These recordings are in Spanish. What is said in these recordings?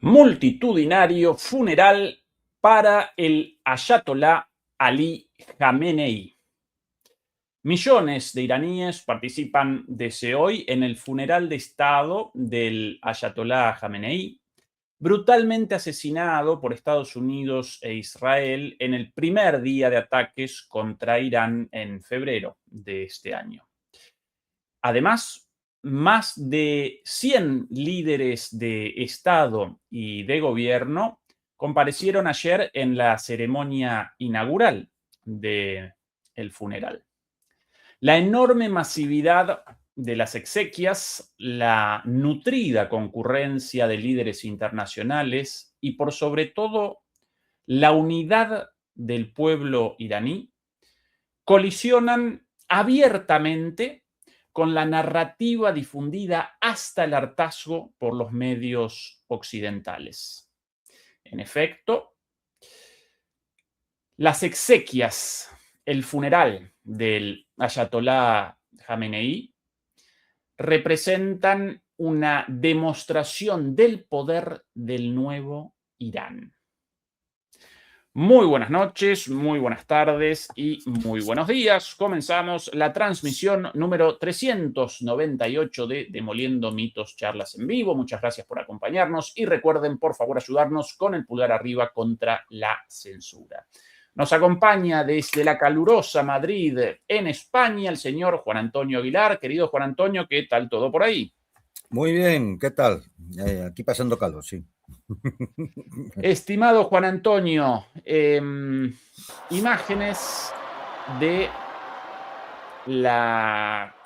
Multitudinario funeral para el ayatolá Ali Jamenei. Millones de iraníes participan desde hoy en el funeral de Estado del ayatolá Jamenei, brutalmente asesinado por Estados Unidos e Israel en el primer día de ataques contra Irán en febrero de este año. Además, más de 100 líderes de Estado y de gobierno comparecieron ayer en la ceremonia inaugural del funeral. La enorme masividad de las exequias, la nutrida concurrencia de líderes internacionales y por sobre todo la unidad del pueblo iraní colisionan abiertamente con la narrativa difundida hasta el hartazgo por los medios occidentales. En efecto, las exequias, el funeral del ayatolá Jamenei, representan una demostración del poder del nuevo Irán. Muy buenas noches, muy buenas tardes y muy buenos días. Comenzamos la transmisión número 398 de Demoliendo Mitos, Charlas en Vivo. Muchas gracias por acompañarnos y recuerden, por favor, ayudarnos con el pulgar arriba contra la censura. Nos acompaña desde la calurosa Madrid, en España, el señor Juan Antonio Aguilar. Querido Juan Antonio, ¿qué tal todo por ahí? Muy bien, ¿qué tal? Aquí pasando calor, sí. Estimado Juan Antonio, imágenes de la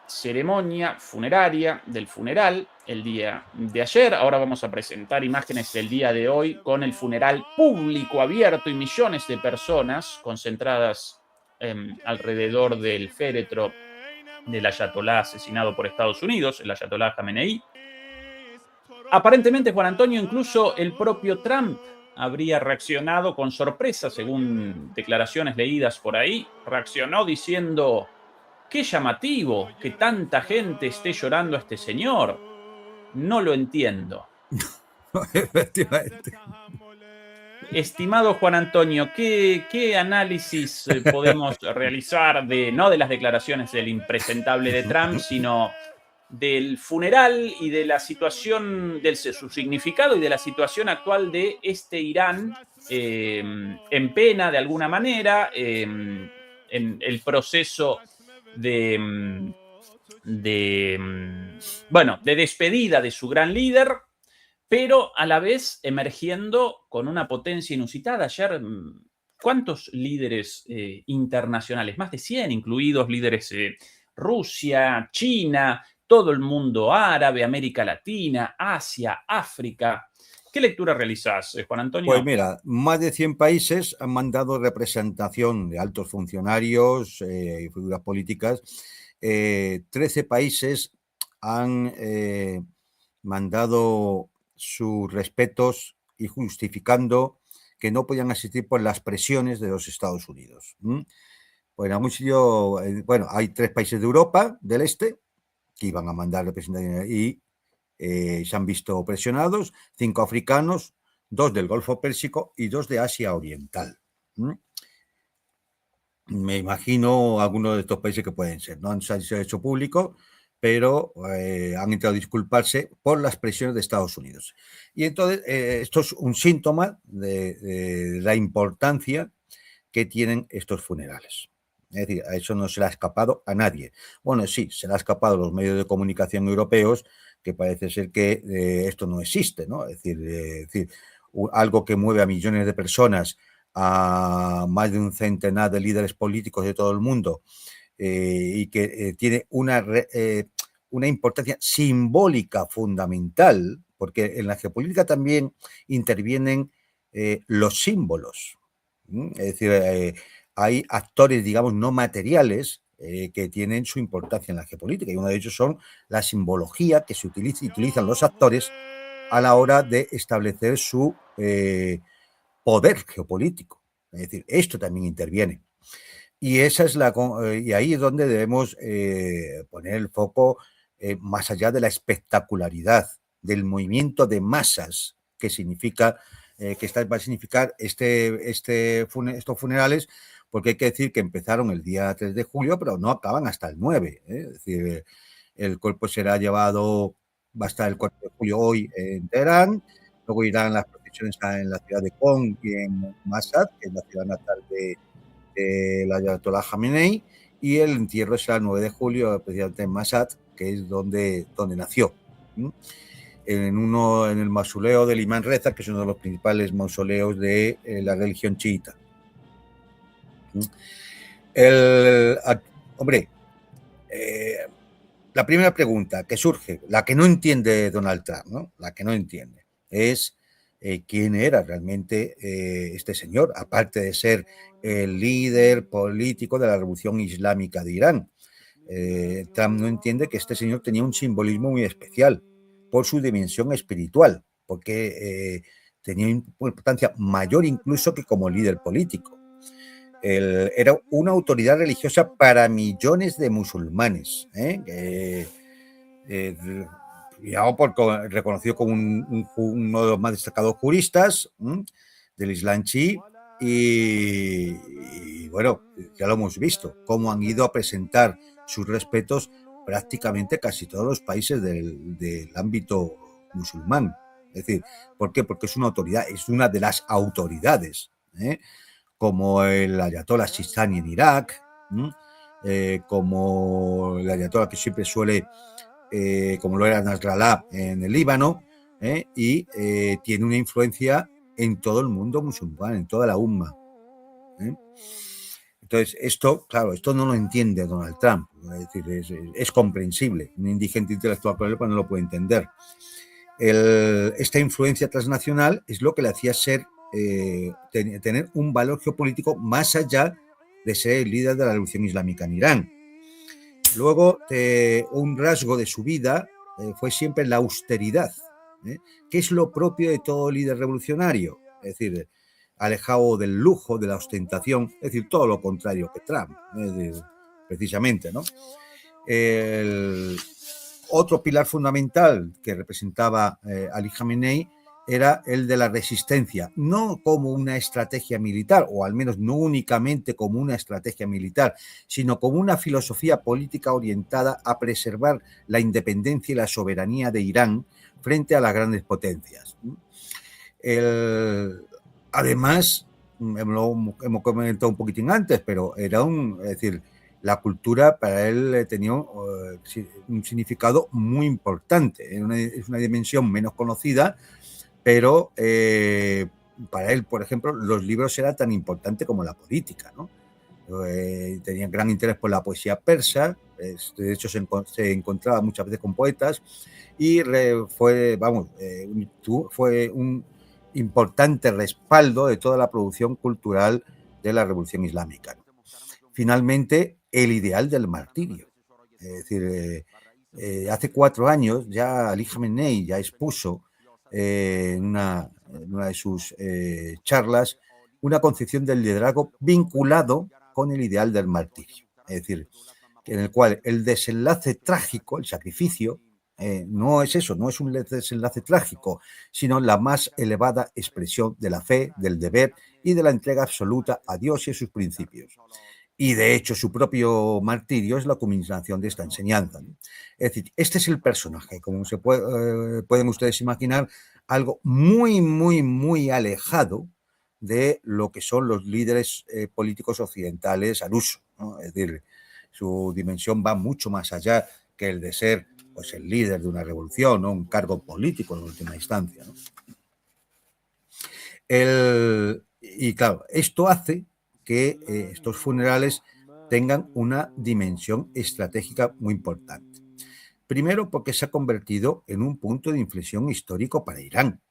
ceremonia funeraria, del funeral, el día de ayer. Ahora vamos a presentar imágenes del día de hoy con el funeral público abierto y millones de personas concentradas alrededor del féretro del ayatolá asesinado por Estados Unidos, el ayatolá Jamenei. Aparentemente, Juan Antonio, incluso el propio Trump habría reaccionado con sorpresa, según declaraciones leídas por ahí. Reaccionó diciendo: qué llamativo que tanta gente esté llorando a este señor. No lo entiendo. Efectivamente. Estimado Juan Antonio, ¿qué análisis podemos realizar no de las declaraciones del impresentable de Trump, sino del funeral y de la situación, de su significado y de la situación actual de este Irán en pena de alguna manera, en el proceso de despedida de su gran líder, pero a la vez emergiendo con una potencia inusitada? Ayer, ¿cuántos líderes internacionales? Más de 100, incluidos líderes Rusia, China, todo el mundo árabe, América Latina, Asia, África. ¿Qué lectura realizás, Juan Antonio? Pues mira, más de 100 países han mandado representación de altos funcionarios y figuras políticas. 13 países han mandado sus respetos y justificando que no podían asistir por las presiones de los Estados Unidos. Pues en algún sitio, hay 3 países de Europa del Este que iban a mandar representación y se han visto presionados, 5 africanos, 2 del Golfo Pérsico y 2 de Asia Oriental. Me imagino algunos de estos países que pueden ser. No se ha hecho público, pero han entrado a disculparse por las presiones de Estados Unidos. Y entonces esto es un síntoma de la importancia que tienen estos funerales. Es decir, a eso no se le ha escapado a nadie. Bueno, sí, se le ha escapado a los medios de comunicación europeos, que parece ser que esto no existe, ¿no? Es decir, algo que mueve a millones de personas, a más de un centenar de líderes políticos de todo el mundo, y que tiene una importancia simbólica fundamental, porque en la geopolítica también intervienen los símbolos. Es decir, hay actores, digamos, no materiales que tienen su importancia en la geopolítica, y uno de ellos son la simbología que se utilizan los actores a la hora de establecer su poder geopolítico. Es decir, esto también interviene. Y y ahí es donde debemos poner el foco, más allá de la espectacularidad del movimiento de masas que significa va a significar estos funerales, porque hay que decir que empezaron el día 3 de julio, pero no acaban hasta el 9. Es decir, el cuerpo será llevado, va a estar el 4 de julio hoy en Teherán, luego irán las procesiones en la ciudad de Qom y en Mashhad, que es la ciudad natal del Ayatollah Khamenei, y el entierro será el 9 de julio, precisamente en Mashhad, que es donde nació. En el mausoleo del Imán Reza, que es uno de los principales mausoleos de la religión chiita. Hombre, la primera pregunta que surge, la que no entiende Donald Trump, ¿no? La que no entiende, es quién era realmente este señor, aparte de ser el líder político de la revolución islámica de Irán. Trump no entiende que este señor tenía un simbolismo muy especial por su dimensión espiritual, porque tenía una importancia mayor incluso que como líder político. Era una autoridad religiosa para millones de musulmanes, reconocido como uno de los más destacados juristas del Islam chií, y bueno, ya lo hemos visto, cómo han ido a presentar sus respetos prácticamente casi todos los países del ámbito musulmán. Es decir, ¿por qué? Porque es una autoridad, es una de las autoridades, como el Ayatollah Sistani en Irak, como el Ayatollah que siempre suele, como lo era Nasrallah en el Líbano, y tiene una influencia en todo el mundo musulmán, en toda la umma. Entonces, esto no lo entiende Donald Trump. Es decir, es comprensible. Un indigente intelectual por él no lo puede entender. Esta influencia transnacional es lo que le hacía tener un valor geopolítico más allá de ser el líder de la revolución islámica en Irán. Luego, un rasgo de su vida fue siempre la austeridad, que es lo propio de todo líder revolucionario. Es decir, alejado del lujo, de la ostentación, es decir, todo lo contrario que Trump, precisamente, ¿no? Otro pilar fundamental que representaba Ali Khamenei era el de la resistencia, no como una estrategia militar, o al menos no únicamente como una estrategia militar, sino como una filosofía política orientada a preservar la independencia y la soberanía de Irán frente a las grandes potencias. Además, hemos comentado un poquitín antes, pero es decir, la cultura para él tenía un significado muy importante. Es una dimensión menos conocida, pero para él, por ejemplo, los libros eran tan importantes como la política, ¿no? Tenía gran interés por la poesía persa, de hecho se encontraba muchas veces con poetas, y fue un importante respaldo de toda la producción cultural de la Revolución Islámica. Finalmente, el ideal del martirio. Es decir, hace 4 años ya Ali Khamenei ya expuso en una de sus charlas una concepción del liderazgo vinculado con el ideal del martirio. Es decir, en el cual el desenlace trágico, el sacrificio, no es eso, no es un desenlace trágico, sino la más elevada expresión de la fe, del deber y de la entrega absoluta a Dios y a sus principios. Y de hecho su propio martirio es la culminación de esta enseñanza, ¿no? Es decir, este es el personaje, como pueden ustedes imaginar, algo muy, muy, muy alejado de lo que son los líderes políticos occidentales al uso, ¿no? Es decir, su dimensión va mucho más allá que el de ser pues, el líder de una revolución, ¿no? Un cargo político en última instancia, ¿no? Y claro, esto hace que estos funerales tengan una dimensión estratégica muy importante. Primero, porque se ha convertido en un punto de inflexión histórico para Irán.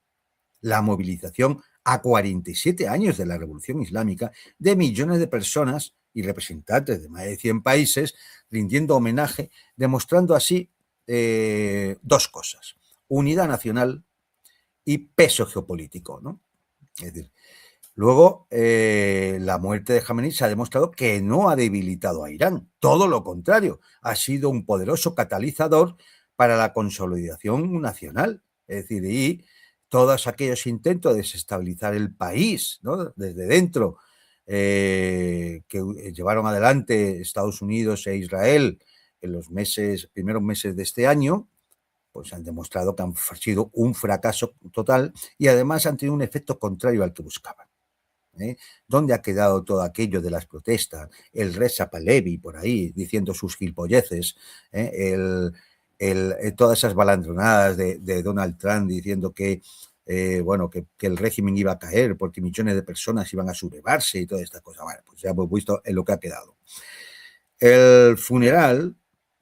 La movilización a 47 años de la Revolución Islámica de millones de personas y representantes de más de 100 países rindiendo homenaje, demostrando así 2 cosas: unidad nacional y peso geopolítico, ¿no? Es decir, luego, la muerte de Khamenei se ha demostrado que no ha debilitado a Irán, todo lo contrario, ha sido un poderoso catalizador para la consolidación nacional. Es decir, y todos aquellos intentos de desestabilizar el país, ¿no?, desde dentro, que llevaron adelante Estados Unidos e Israel en los primeros meses de este año, pues han demostrado que han sido un fracaso total y además han tenido un efecto contrario al que buscaban. ¿Dónde ha quedado todo aquello de las protestas? El Reza Pahlavi por ahí diciendo sus gilipolleces, todas esas balandronadas de Donald Trump diciendo que, bueno, que el régimen iba a caer porque millones de personas iban a sublevarse y toda esta cosa. Bueno, pues ya hemos visto en lo que ha quedado. El funeral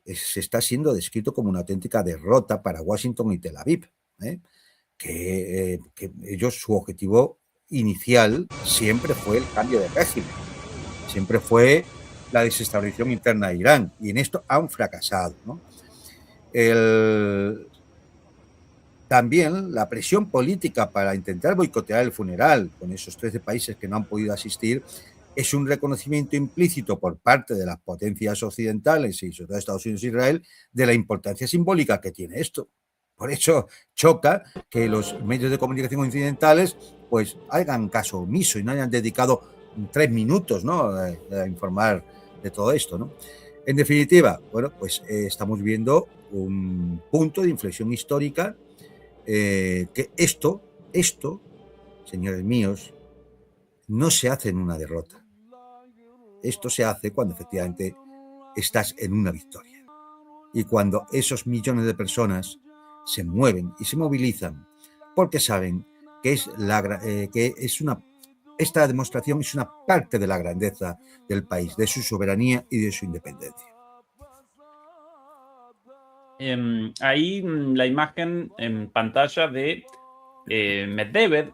se está siendo descrito como una auténtica derrota para Washington y Tel Aviv, que ellos, su objetivo inicial siempre fue el cambio de régimen, siempre fue la desestabilización interna de Irán, y en esto han fracasado, ¿no? También la presión política para intentar boicotear el funeral con esos 13 países que no han podido asistir es un reconocimiento implícito por parte de las potencias occidentales y sobre todo Estados Unidos e Israel de la importancia simbólica que tiene esto. Por eso choca que los medios de comunicación occidentales pues hagan caso omiso y no hayan dedicado 3 minutos, ¿no?, a informar de todo esto, ¿no? En definitiva, bueno, pues estamos viendo un punto de inflexión histórica, que esto, señores míos, no se hace en una derrota. Esto se hace cuando efectivamente estás en una victoria. Y cuando esos millones de personas se mueven y se movilizan porque saben que esta demostración es una parte de la grandeza del país, de su soberanía y de su independencia. Ahí la imagen en pantalla de Medvedev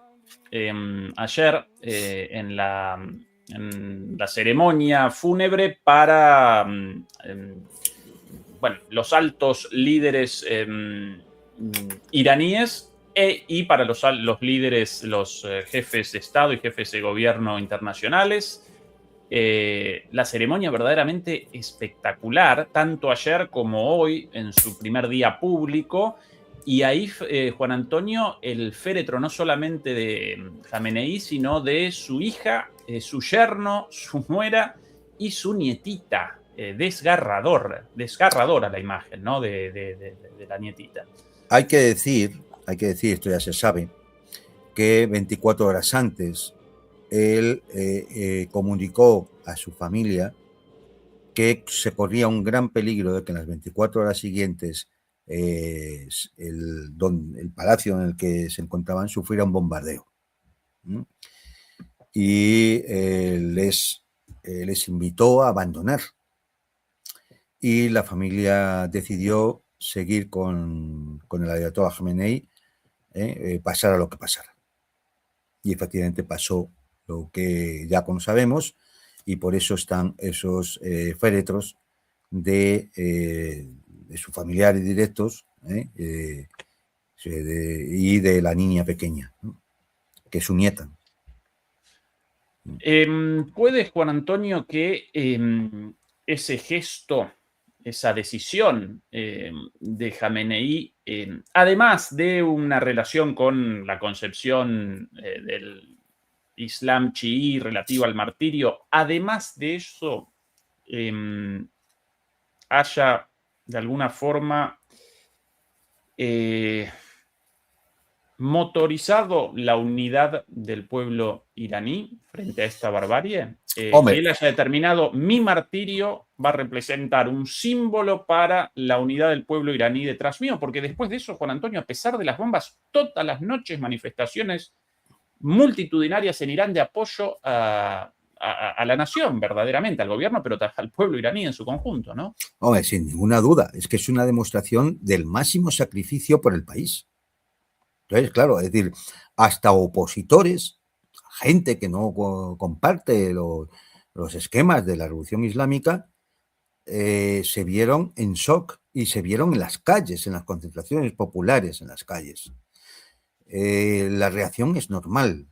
ayer en la ceremonia fúnebre para bueno, los altos líderes iraníes y para los líderes, los jefes de Estado y jefes de gobierno internacionales. La ceremonia verdaderamente espectacular, tanto ayer como hoy, en su primer día público. Y ahí, Juan Antonio, el féretro no solamente de Jamenei, sino de su hija, su yerno, su nuera y su nietita. Desgarradora la imagen, ¿no?, de la nietita. Hay que decir, esto ya se sabe, que 24 horas antes él comunicó a su familia que se corría un gran peligro de que en las 24 horas siguientes el palacio en el que se encontraban sufriera un bombardeo. Y les invitó a abandonar. Y la familia decidió seguir con el ayatolá Jamenei, pasara lo que pasara. Y efectivamente pasó lo que ya sabemos, y por eso están esos féretros de sus familiares directos y de la niña pequeña, ¿no?, que es su nieta. ¿Puede, Juan Antonio, que ese gesto, esa decisión de Jamenei, además de una relación con la concepción del Islam chií relativa al martirio, además de eso, haya de alguna forma motorizado la unidad del pueblo iraní frente a esta barbarie? Que él haya determinado: mi martirio va a representar un símbolo para la unidad del pueblo iraní detrás mío, porque después de eso, Juan Antonio, a pesar de las bombas, todas las noches manifestaciones multitudinarias en Irán de apoyo a la nación, verdaderamente, al gobierno, pero al pueblo iraní en su conjunto, ¿no? Hombre, sin ninguna duda, es que es una demostración del máximo sacrificio por el país. Entonces, claro, es decir, hasta opositores, gente que no comparte los esquemas de la Revolución Islámica, se vieron en shock y se vieron en las calles, en las concentraciones populares en las calles. La reacción es normal,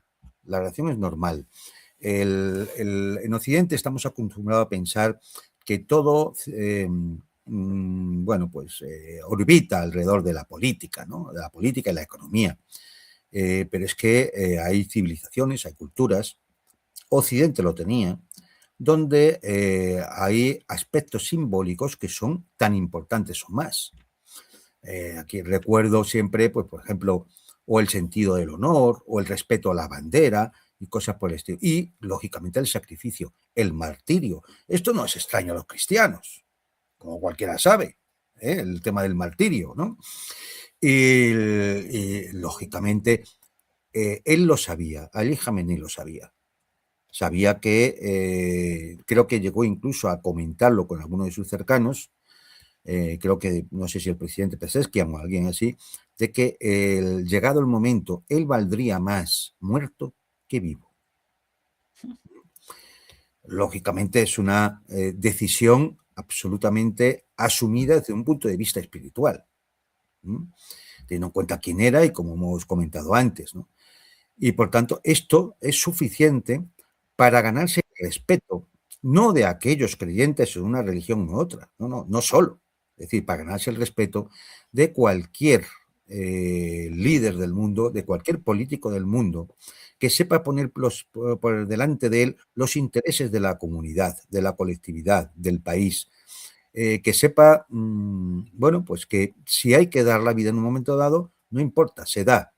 en Occidente estamos acostumbrados a pensar que todo bueno, pues orbita alrededor de la política, ¿no?, de la política y la economía. pero es que hay civilizaciones, hay culturas, Occidente lo tenía, donde hay aspectos simbólicos que son tan importantes o más. Aquí recuerdo siempre, pues, por ejemplo, o el sentido del honor, o el respeto a la bandera, y cosas por el estilo. Y, lógicamente, el sacrificio, el martirio. Esto no es extraño a los cristianos, como cualquiera sabe, el tema del martirio, ¿no? Y lógicamente, él lo sabía, Ali Khamenei lo sabía. Sabía que, creo que llegó incluso a comentarlo con algunos de sus cercanos, creo que, no sé si el presidente Pezeshkian o alguien así, de que llegado el momento, él valdría más muerto que vivo. Lógicamente es una decisión absolutamente asumida desde un punto de vista espiritual, ¿no? Teniendo en cuenta quién era y como hemos comentado antes, ¿no? Y por tanto, esto es suficiente para ganarse el respeto, no de aquellos creyentes en una religión u otra, no solo. Es decir, para ganarse el respeto de cualquier líder del mundo, de cualquier político del mundo, que sepa poner por delante de él los intereses de la comunidad, de la colectividad, del país, que sepa, bueno, pues que si hay que dar la vida en un momento dado, no importa, se da.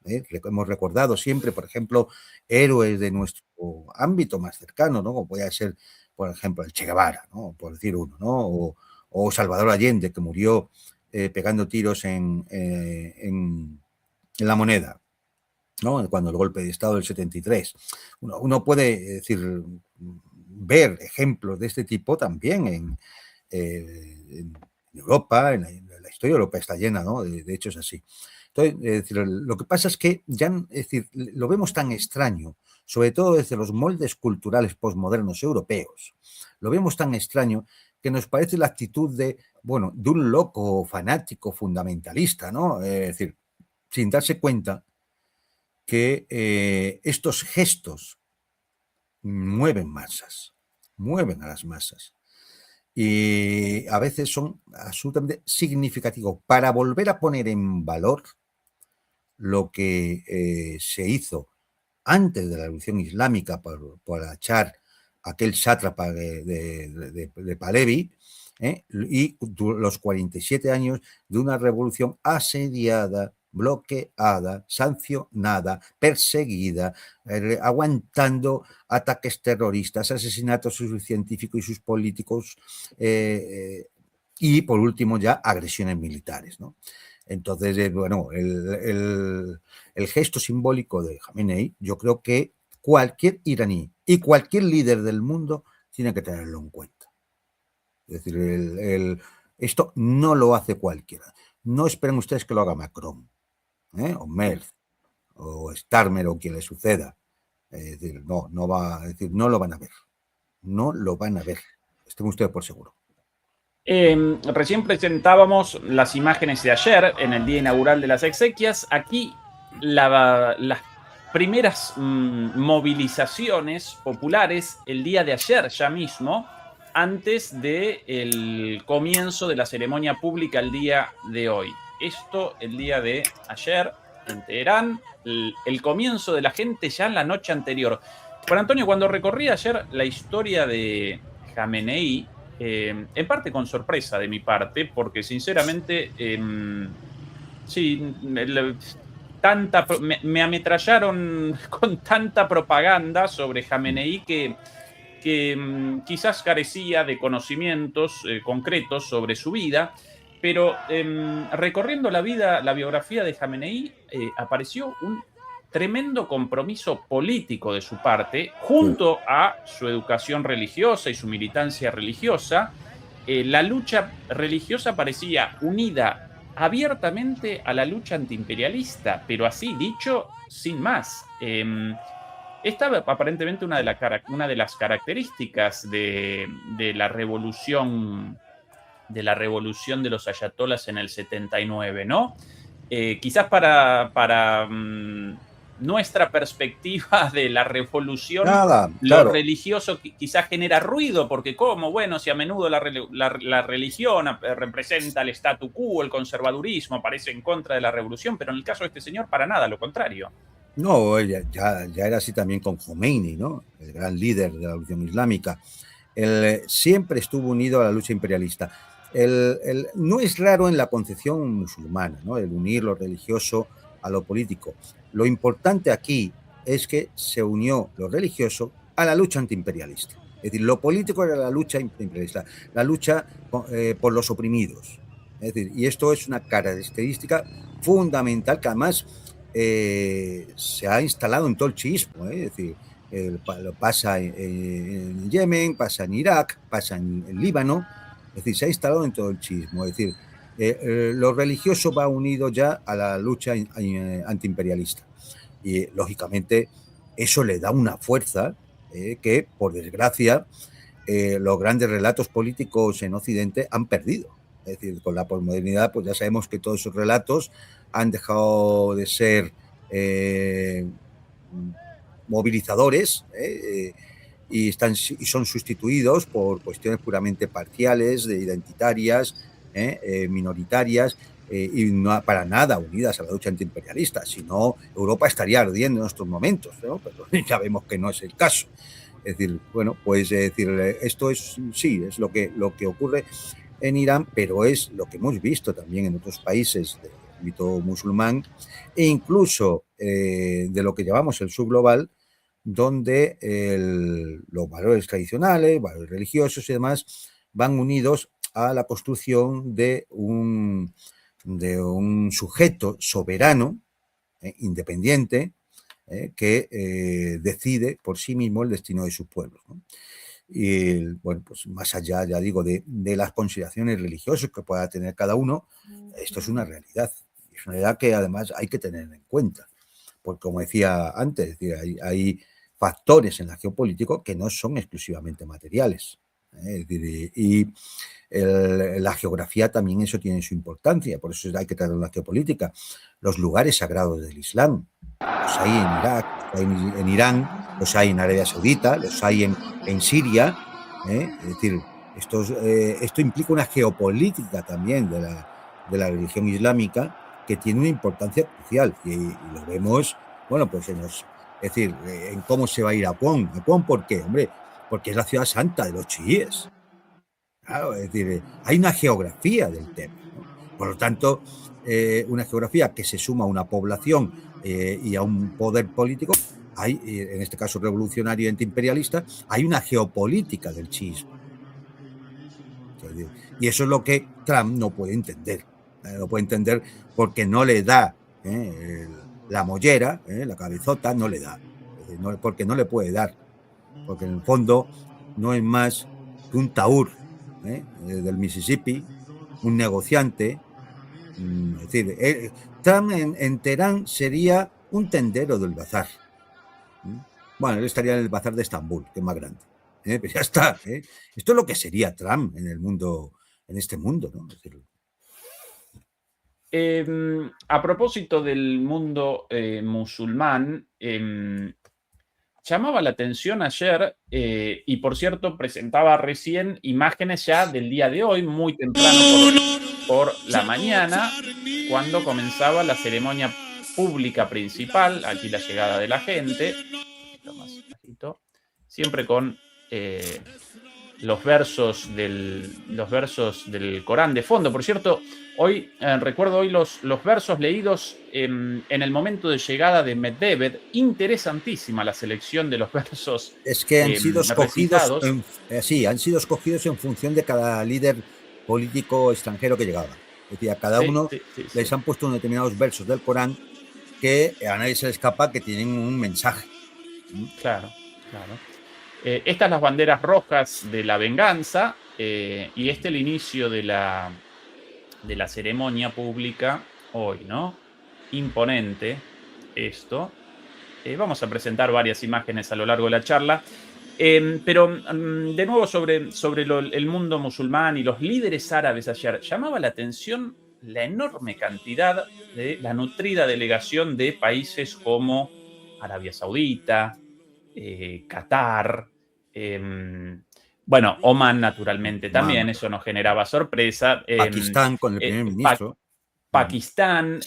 Hemos recordado siempre, por ejemplo, héroes de nuestro ámbito más cercano, ¿no? Como puede ser, por ejemplo, el Che Guevara, ¿no? Por decir uno, ¿no? O Salvador Allende, que murió pegando tiros en La Moneda, ¿no? Cuando el golpe de Estado del 73. Uno puede decir, ver ejemplos de este tipo también en Europa, en la historia de Europa está llena, ¿no? De hechos así. Entonces, es decir, lo que pasa es que ya, es decir, lo vemos tan extraño, sobre todo desde los moldes culturales posmodernos europeos, lo vemos tan extraño que nos parece la actitud de, bueno, de un loco fanático fundamentalista, ¿no? Es decir, sin darse cuenta que estos gestos mueven masas, mueven a las masas. Y a veces son absolutamente significativos para volver a poner en valor lo que se hizo antes de la Revolución Islámica por echar aquel sátrapa de Pahlavi, y los 47 años de una revolución asediada, bloqueada, sancionada, perseguida, aguantando ataques terroristas, asesinatos de sus científicos y sus políticos, y por último ya agresiones militares, ¿no? Entonces, bueno, el gesto simbólico de Khamenei, yo creo que cualquier iraní y cualquier líder del mundo tiene que tenerlo en cuenta. Es decir, esto no lo hace cualquiera. No esperen ustedes que lo haga Macron, o Merz, o Starmer, o quien le suceda. Es decir, no va, es decir, no lo van a ver. No lo van a ver. Estén ustedes por seguro. Recién presentábamos las imágenes de ayer, en el día inaugural de las exequias. Aquí las primeras movilizaciones populares el día de ayer ya mismo, antes del comienzo de la ceremonia pública el día de hoy. Esto el día de ayer en Teherán, el comienzo de la gente ya en la noche anterior. Juan Antonio, cuando recorrí ayer la historia de Khamenei, en parte con sorpresa de mi parte, porque sinceramente, sí, me ametrallaron con tanta propaganda sobre Khamenei que quizás carecía de conocimientos concretos sobre su vida, pero recorriendo la biografía de Khamenei, apareció un tremendo compromiso político de su parte, junto a su educación religiosa y su militancia religiosa. La lucha religiosa parecía unida abiertamente a la lucha antiimperialista, pero así dicho, sin más. Esta aparentemente una de las características de la revolución de los ayatolas en el 79, ¿no? Quizás para nuestra perspectiva de la revolución, Nada, lo claro. religioso quizás genera ruido, porque ¿cómo? Bueno, si a menudo la religión representa el statu quo, el conservadurismo, aparece en contra de la revolución, pero en el caso de este señor, para nada, lo contrario. No, ya era así también con Khomeini, ¿no? El gran líder de la revolución islámica. Él siempre estuvo unido a la lucha imperialista. No es raro en la concepción musulmana, ¿no? El unir lo religioso a lo político. Lo importante aquí es que se unió lo religioso a la lucha antiimperialista. Es decir, lo político era la lucha imperialista, la lucha por los oprimidos. Es decir, y esto es una característica fundamental que además se ha instalado en todo el chiismo. Es decir, pasa en Yemen, pasa en Irak, pasa en Líbano, es decir, se ha instalado en todo el chiismo. Es decir, lo religioso va unido ya a la lucha antiimperialista. Y lógicamente eso le da una fuerza que, por desgracia, los grandes relatos políticos en Occidente han perdido. Es decir, con la posmodernidad, pues ya sabemos que todos esos relatos han dejado de ser movilizadores y son sustituidos por cuestiones puramente parciales, identitarias, minoritarias, y no para nada unidas a la lucha antiimperialista. Si no, Europa estaría ardiendo en estos momentos, ¿no? Pero ya vemos que no es el caso. Es decir, bueno, pues esto es, sí, es lo que ocurre en Irán, pero es lo que hemos visto también en otros países del ámbito musulmán e incluso de lo que llamamos el subglobal, donde los valores tradicionales, valores religiosos y demás van unidos a la construcción de un sujeto soberano, independiente, que decide por sí mismo el destino de su pueblo, ¿no? Y bueno, pues más allá, ya digo, de las consideraciones religiosas que pueda tener cada uno, esto es una realidad. Es una realidad que además hay que tener en cuenta. Porque como decía antes, es decir, hay factores en la geopolítica que no son exclusivamente materiales. Es decir, y la geografía también eso tiene su importancia, por eso hay que tratar la geopolítica. Los lugares sagrados del Islam, los hay en Irak, los hay en Irán, los hay en Arabia Saudita, los hay en Siria. Es decir, esto implica una geopolítica también de la religión islámica que tiene una importancia crucial y lo vemos, bueno, pues es decir, en cómo se va a ir a Aqón. ¿Aqón por qué? Hombre, porque es la ciudad santa de los chiíes. Claro, es decir, hay una geografía del tema, ¿no? Por lo tanto, una geografía que se suma a una población y a un poder político, hay, en este caso revolucionario y antiimperialista, hay una geopolítica del chiismo. Y eso es lo que Trump no puede entender. No puede entender porque no le da la mollera, la cabezota, no le da. Porque no le puede dar. Porque en el fondo no es más que un taur del Mississippi, un negociante. Es decir, Trump en Teherán sería un tendero del bazar. Bueno, él estaría en el bazar de Estambul, que es más grande. Pero ya está. Esto es lo que sería Trump en el mundo, en este mundo, ¿no? Es decir, a propósito del mundo musulmán, llamaba la atención ayer, y por cierto, presentaba recién imágenes ya del día de hoy, muy temprano por la mañana, cuando comenzaba la ceremonia pública principal, aquí la llegada de la gente, un poquito más bajito, siempre con los versos del Corán de fondo. Por cierto, hoy recuerdo hoy los versos leídos en el momento de llegada de Medvedev. Interesantísima la selección de los versos es que han sido escogidos, recitados. sí, han sido escogidos en función de cada líder político extranjero que llegaba. Es decir, a cada uno les han puesto unos determinados versos del Corán que a nadie se le escapa que tienen un mensaje. Claro, claro. Estas las banderas rojas de la venganza, y el inicio de la ceremonia pública hoy, ¿no? Imponente esto. Vamos a presentar varias imágenes a lo largo de la charla. Pero de nuevo sobre el mundo musulmán y los líderes árabes ayer, llamaba la atención la enorme cantidad de la nutrida delegación de países como Arabia Saudita, Qatar, bueno, Oman naturalmente también, eso nos generaba sorpresa. Pakistán con el primer ministro. Pakistán,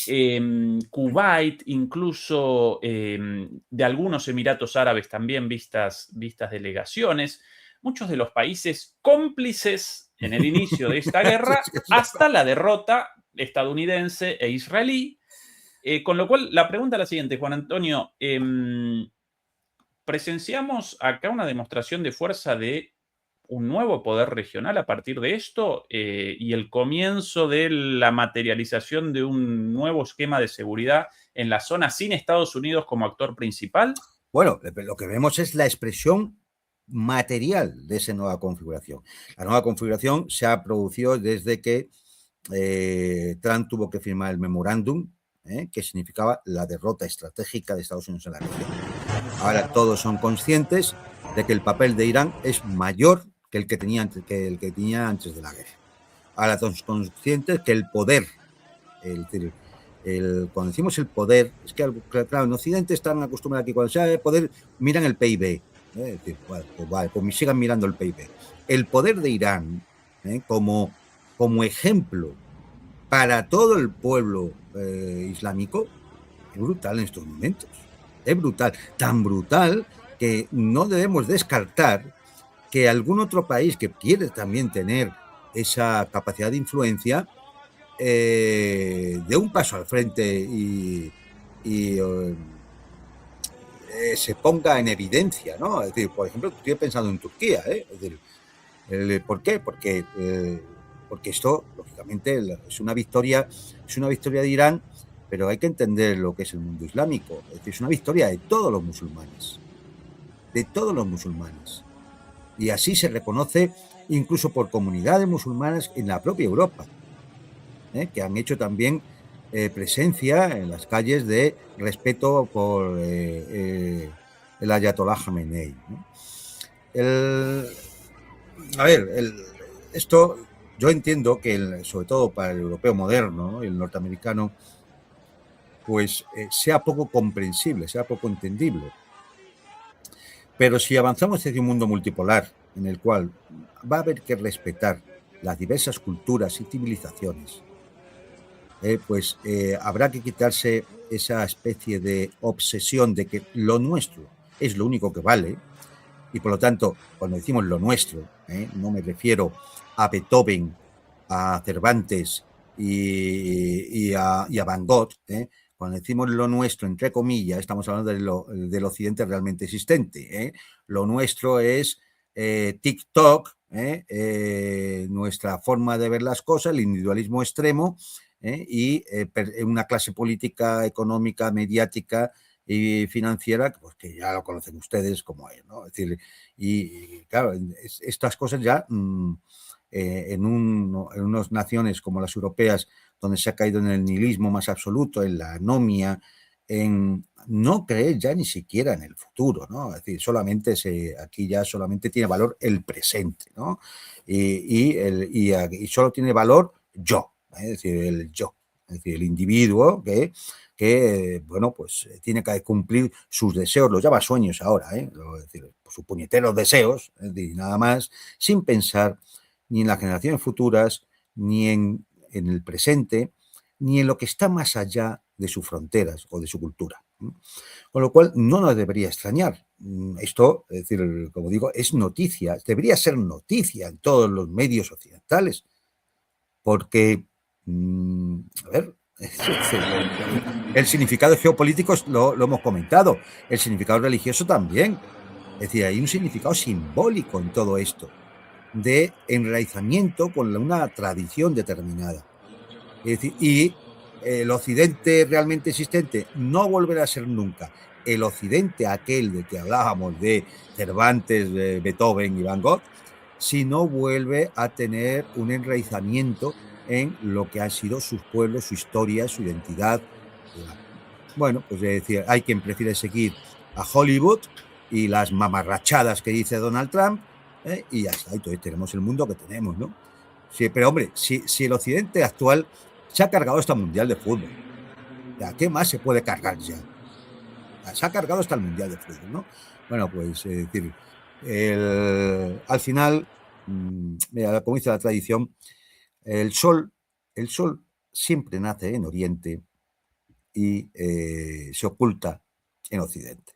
Kuwait, incluso de algunos Emiratos Árabes también vistas delegaciones, muchos de los países cómplices en el inicio de esta guerra hasta la derrota estadounidense e israelí. Con lo cual, la pregunta es la siguiente, Juan Antonio. ¿Presenciamos acá una demostración de fuerza de un nuevo poder regional a partir de esto y el comienzo de la materialización de un nuevo esquema de seguridad en la zona sin Estados Unidos como actor principal? Bueno, lo que vemos es la expresión material de esa nueva configuración. La nueva configuración se ha producido desde que Trump tuvo que firmar el memorándum, que significaba la derrota estratégica de Estados Unidos en la región. Ahora todos son conscientes de que el papel de Irán es mayor que el que tenía antes de la guerra. Ahora todos conscientes que el poder, cuando decimos el poder, es que claro, en Occidente están acostumbrados aquí, cuando se habla de poder, miran el PIB. Es decir, pues sigan mirando el PIB. El poder de Irán, como ejemplo para todo el pueblo islámico, es brutal en estos momentos. Es brutal, tan brutal que no debemos descartar que algún otro país que quiere también tener esa capacidad de influencia dé un paso al frente y se ponga en evidencia, ¿no? Es decir, por ejemplo, estoy pensando en Turquía, ¿eh? Es decir, ¿por qué? Porque esto, lógicamente, es una victoria de Irán, pero hay que entender lo que es el mundo islámico. Es decir, es una victoria de todos los musulmanes. De todos los musulmanes. Y así se reconoce incluso por comunidades musulmanas en la propia Europa, que han hecho también presencia en las calles de respeto por el Ayatollah Khamenei, ¿no? Esto yo entiendo que sobre todo para el europeo moderno, ¿no? Y el norteamericano, pues sea poco comprensible, sea poco entendible. Pero si avanzamos hacia un mundo multipolar en el cual va a haber que respetar las diversas culturas y civilizaciones, pues habrá que quitarse esa especie de obsesión de que lo nuestro es lo único que vale. Y por lo tanto, cuando decimos lo nuestro, no me refiero a Beethoven, a Cervantes y a Van Gogh. Cuando decimos lo nuestro, entre comillas, estamos hablando del occidente realmente existente. Lo nuestro es TikTok, nuestra forma de ver las cosas, el individualismo extremo y una clase política, económica, mediática y financiera, pues que ya lo conocen ustedes como es, ¿no? Es decir, y claro, estas cosas ya en unas naciones como las europeas, donde se ha caído en el nihilismo más absoluto, en la anomia, en no creer ya ni siquiera en el futuro, ¿no? Es decir, aquí ya solamente tiene valor el presente, ¿no? Y solo tiene valor yo, es decir, el yo, es decir, el individuo que bueno, pues tiene que cumplir sus deseos, los llama sueños ahora, es decir, sus puñeteros deseos, es decir, nada más, sin pensar ni en las generaciones futuras, ni en el presente, ni en lo que está más allá de sus fronteras o de su cultura. Con lo cual, no nos debería extrañar. Esto, es decir, como digo, es noticia, debería ser noticia en todos los medios occidentales, porque, a ver, el significado geopolítico lo hemos comentado, el significado religioso también. Es decir, hay un significado simbólico en todo esto, de enraizamiento con una tradición determinada. Es decir, y el occidente realmente existente no volverá a ser nunca el occidente aquel de que hablábamos de Cervantes, de Beethoven y Van Gogh, si no vuelve a tener un enraizamiento en lo que han sido sus pueblos, su historia, su identidad. Bueno, pues es decir, hay quien prefiere seguir a Hollywood y las mamarrachadas que dice Donald Trump, y ya está, entonces tenemos el mundo que tenemos, ¿no? Sí, pero hombre, si el occidente actual se ha cargado esta mundial de fútbol, ¿ya qué más se puede cargar ya? Se ha cargado hasta el Mundial de Fútbol, ¿no? Bueno, pues es decir, al final, mira, como dice la tradición, el sol siempre nace en Oriente y se oculta en Occidente.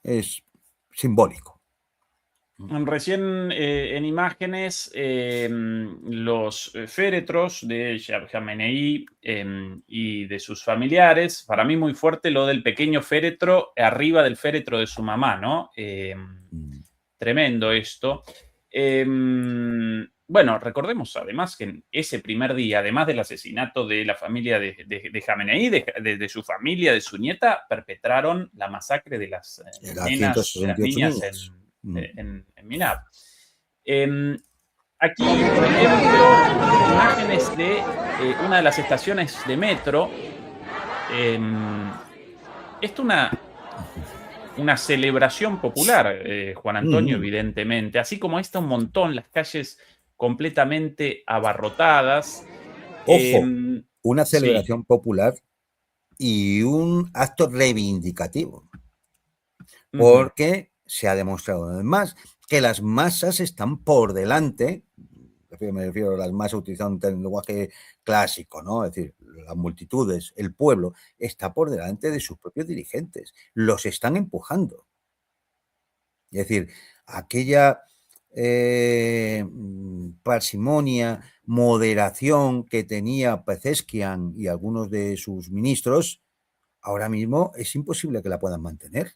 Es simbólico. Recién en imágenes los féretros de Khamenei y de sus familiares. Para mí muy fuerte lo del pequeño féretro arriba del féretro de su mamá, ¿no? Tremendo esto. Bueno, recordemos además que en ese primer día, además del asesinato de la familia de Khamenei, de su familia, de su nieta, perpetraron la masacre de las nenas, de las niñas en Minab. Aquí, por ejemplo, imágenes de una de las estaciones de metro. Esto una celebración popular, Juan Antonio, evidentemente. Así como está un montón, las calles completamente abarrotadas. Ojo, una celebración popular y un acto reivindicativo. Porque se ha demostrado además que las masas están por delante, me refiero a las masas utilizando un lenguaje clásico, ¿no? Es decir, las multitudes, el pueblo, está por delante de sus propios dirigentes, los están empujando. Es decir, aquella parsimonia, moderación que tenía Pezeshkian y algunos de sus ministros, ahora mismo es imposible que la puedan mantener.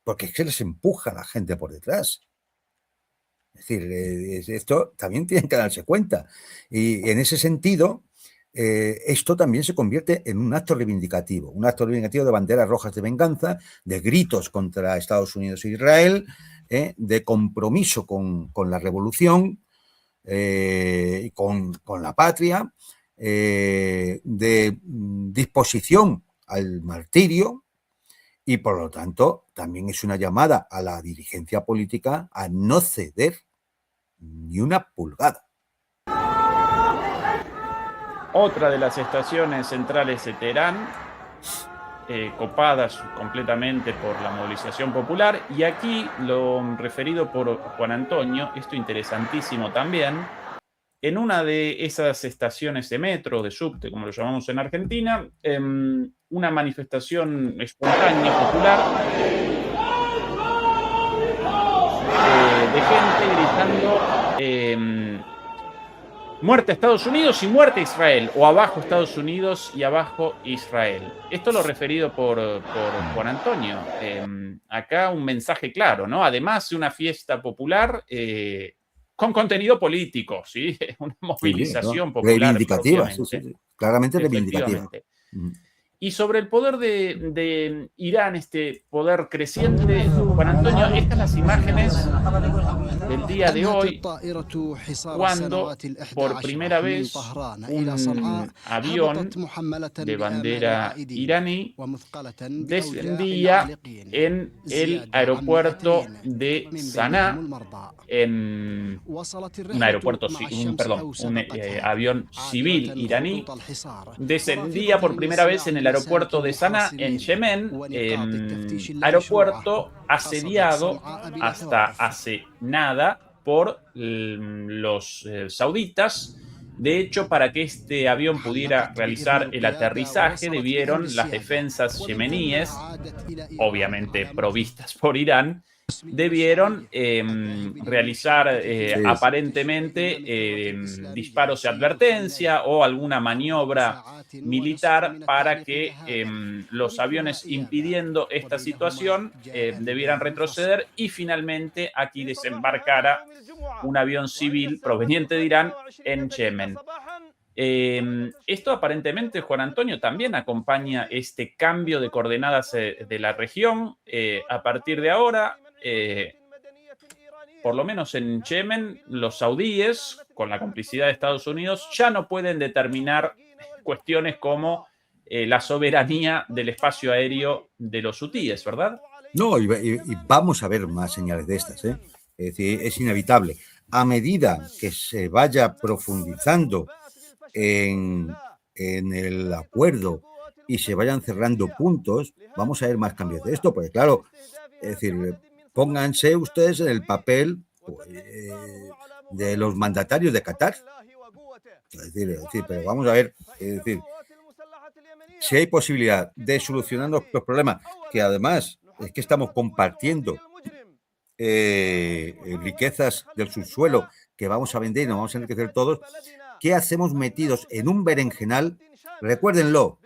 Porque es que les empuja a la gente por detrás. Es decir, esto también tienen que darse cuenta. Y en ese sentido, esto también se convierte en un acto reivindicativo de banderas rojas de venganza, de gritos contra Estados Unidos e Israel, de compromiso con la revolución, con la patria, de disposición al martirio. Y por lo tanto, también es una llamada a la dirigencia política a no ceder ni una pulgada. Otra de las estaciones centrales de Teherán, copadas completamente por la movilización popular. Y aquí lo referido por Juan Antonio, esto interesantísimo también. En una de esas estaciones de metro, de subte, como lo llamamos en Argentina, una manifestación espontánea, popular, de gente gritando muerte a Estados Unidos y muerte a Israel, o abajo Estados Unidos y abajo Israel. Esto lo referido por Juan Antonio. Acá un mensaje claro, ¿no? Además de una fiesta popular, con contenido político, ¿sí? Una movilización popular. Reivindicativa, sí, claramente reivindicativa. Y sobre el poder de Irán, este poder creciente, Juan Antonio, estas las imágenes del día de hoy, cuando por primera vez un avión de bandera iraní descendía en el aeropuerto de Saná, en un avión civil iraní, descendía por primera vez en el aeropuerto de Saná, en Yemen, aeropuerto asediado hasta hace nada por los sauditas. De hecho, para que este avión pudiera realizar el aterrizaje, debieron las defensas yemeníes, obviamente provistas por Irán, debieron realizar aparentemente disparos de advertencia o alguna maniobra militar para que los aviones, impidiendo esta situación, debieran retroceder y finalmente aquí desembarcara un avión civil proveniente de Irán en Yemen. Esto aparentemente, Juan Antonio, también acompaña este cambio de coordenadas de la región. A partir de ahora, por lo menos en Yemen, los saudíes, con la complicidad de Estados Unidos, ya no pueden determinar cuestiones como la soberanía del espacio aéreo de los hutíes, ¿verdad? No, y vamos a ver más señales de estas, ¿eh? Es decir, es inevitable. A medida que se vaya profundizando en el acuerdo y se vayan cerrando puntos, vamos a ver más cambios de esto, porque claro, es decir, pónganse ustedes en el papel pues, de los mandatarios de Qatar. Es decir, pero vamos a ver, es decir, si hay posibilidad de solucionar los problemas, que además es que estamos compartiendo riquezas del subsuelo que vamos a vender y nos vamos a enriquecer todos, ¿qué hacemos metidos en un berenjenal? Recuérdenlo,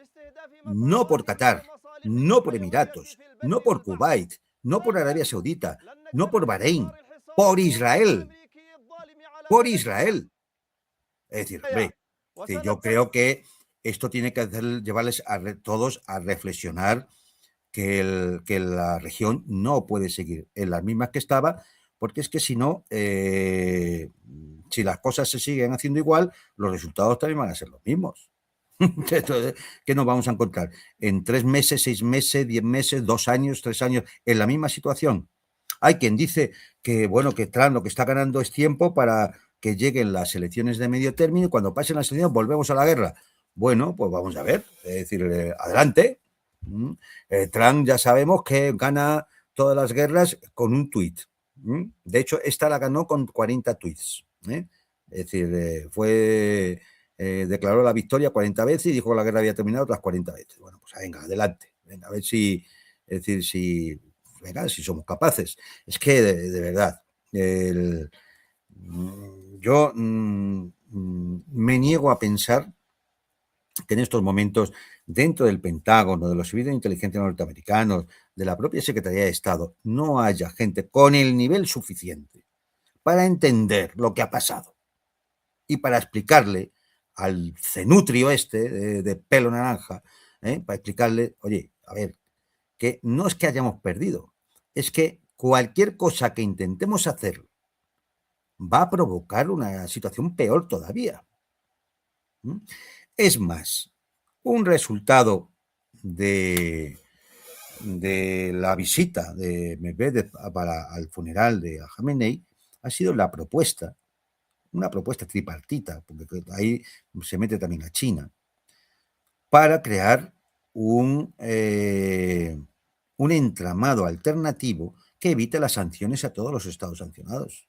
no por Qatar, no por Emiratos, no por Kuwait, no por Arabia Saudita, no por Bahrein, por Israel. Por Israel. Es decir, hombre, yo creo que esto tiene que llevarles a todos a reflexionar que la región no puede seguir en las mismas que estaba, porque es que si no, si las cosas se siguen haciendo igual, los resultados también van a ser los mismos. Entonces, ¿qué nos vamos a encontrar? En 3 meses, 6 meses, 10 meses, 2 años, 3 años, en la misma situación. Hay quien dice que, bueno, que Trump lo que está ganando es tiempo para que lleguen las elecciones de medio término y cuando pasen las elecciones volvemos a la guerra. Bueno, pues vamos a ver, es decir, adelante. Trump ya sabemos que gana todas las guerras con un tuit. De hecho, esta la ganó con 40 tuits. Es decir, declaró la victoria 40 veces y dijo que la guerra había terminado otras 40 veces. Bueno, pues venga, adelante. Venga, a ver si, es decir, si somos capaces. Es que, de verdad, yo me niego a pensar que en estos momentos, dentro del Pentágono, de los servicios de inteligencia norteamericanos, de la propia Secretaría de Estado, no haya gente con el nivel suficiente para entender lo que ha pasado y para explicarle al cenutrio este de pelo naranja, para explicarle, oye, a ver, que no es que hayamos perdido, es que cualquier cosa que intentemos hacer va a provocar una situación peor todavía. Es más, un resultado de la visita de Medvedev al funeral de Jamenei ha sido una propuesta tripartita, porque ahí se mete también a China, para crear un entramado alternativo que evite las sanciones a todos los estados sancionados.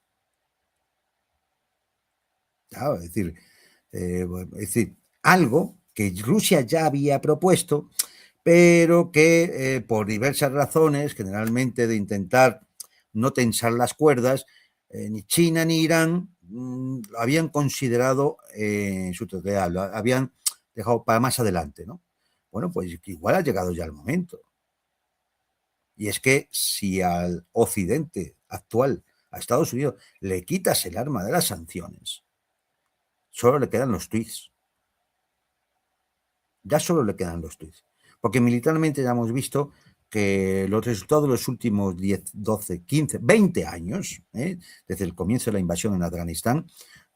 Claro, es decir, algo que Rusia ya había propuesto, pero que por diversas razones, generalmente de intentar no tensar las cuerdas, ni China ni Irán lo habían considerado en su totalidad, lo habían dejado para más adelante, ¿no? Bueno, pues igual ha llegado ya el momento. Y es que si al Occidente actual, a Estados Unidos, le quitas el arma de las sanciones, solo le quedan los tweets. Ya solo le quedan los tweets. Porque militarmente ya hemos visto que los resultados de los últimos 10, 12, 15, 20 años, desde el comienzo de la invasión en Afganistán,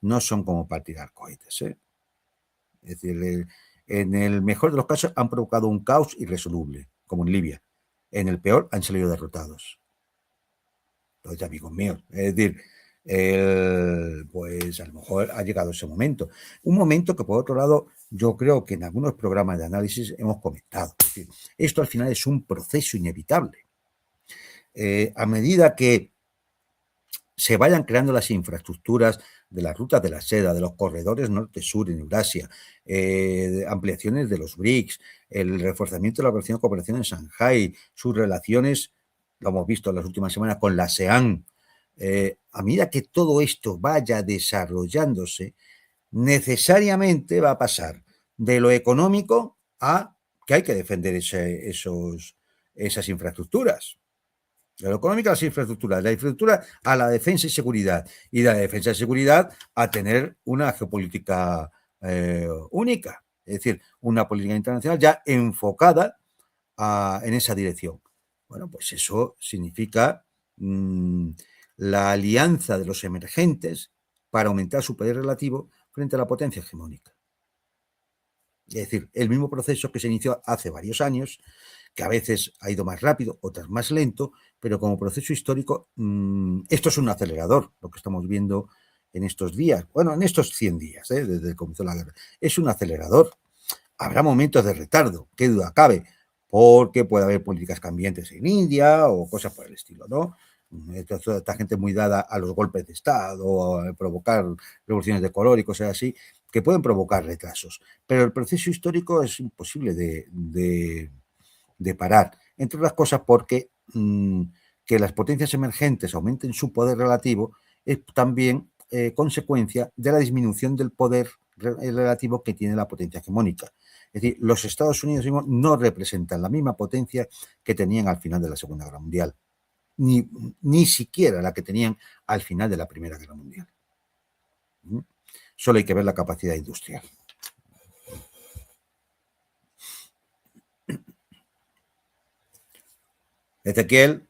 no son como para tirar cohetes. Es decir, en el mejor de los casos han provocado un caos irresoluble, como en Libia. En el peor han salido derrotados. Entonces, amigos míos, es decir, pues a lo mejor ha llegado ese momento. Un momento que, por otro lado, yo creo que en algunos programas de análisis hemos comentado. Es decir, esto al final es un proceso inevitable. A medida que se vayan creando las infraestructuras de las rutas de la seda, de los corredores norte-sur en Eurasia, ampliaciones de los BRICS, el reforzamiento de la cooperación en Shanghái, sus relaciones, lo hemos visto en las últimas semanas con la ASEAN, a medida que todo esto vaya desarrollándose, necesariamente va a pasar de lo económico a que hay que defender esas infraestructuras. De lo económico a las infraestructuras, de la infraestructura a la defensa y seguridad, y de la defensa y seguridad a tener una geopolítica única, es decir, una política internacional ya enfocada en esa dirección. Bueno, pues eso significa la alianza de los emergentes para aumentar su poder relativo frente a la potencia hegemónica. Es decir, el mismo proceso que se inició hace varios años, que a veces ha ido más rápido, otras más lento, pero como proceso histórico, esto es un acelerador, lo que estamos viendo en estos días, bueno, en estos 100 días, desde que comenzó la guerra, es un acelerador. habrá momentos de retardo, qué duda cabe, porque puede haber políticas cambiantes en India o cosas por el estilo, ¿no? Esta gente muy dada a los golpes de Estado, a provocar revoluciones de color y cosas así, que pueden provocar retrasos. Pero el proceso histórico es imposible de parar, entre otras cosas porque que las potencias emergentes aumenten su poder relativo es también consecuencia de la disminución del poder relativo que tiene la potencia hegemónica. Es decir, los Estados Unidos no representan la misma potencia que tenían al final de la Segunda Guerra Mundial, ni siquiera la que tenían al final de la Primera Guerra Mundial. Solo hay que ver la capacidad industrial. Ezequiel.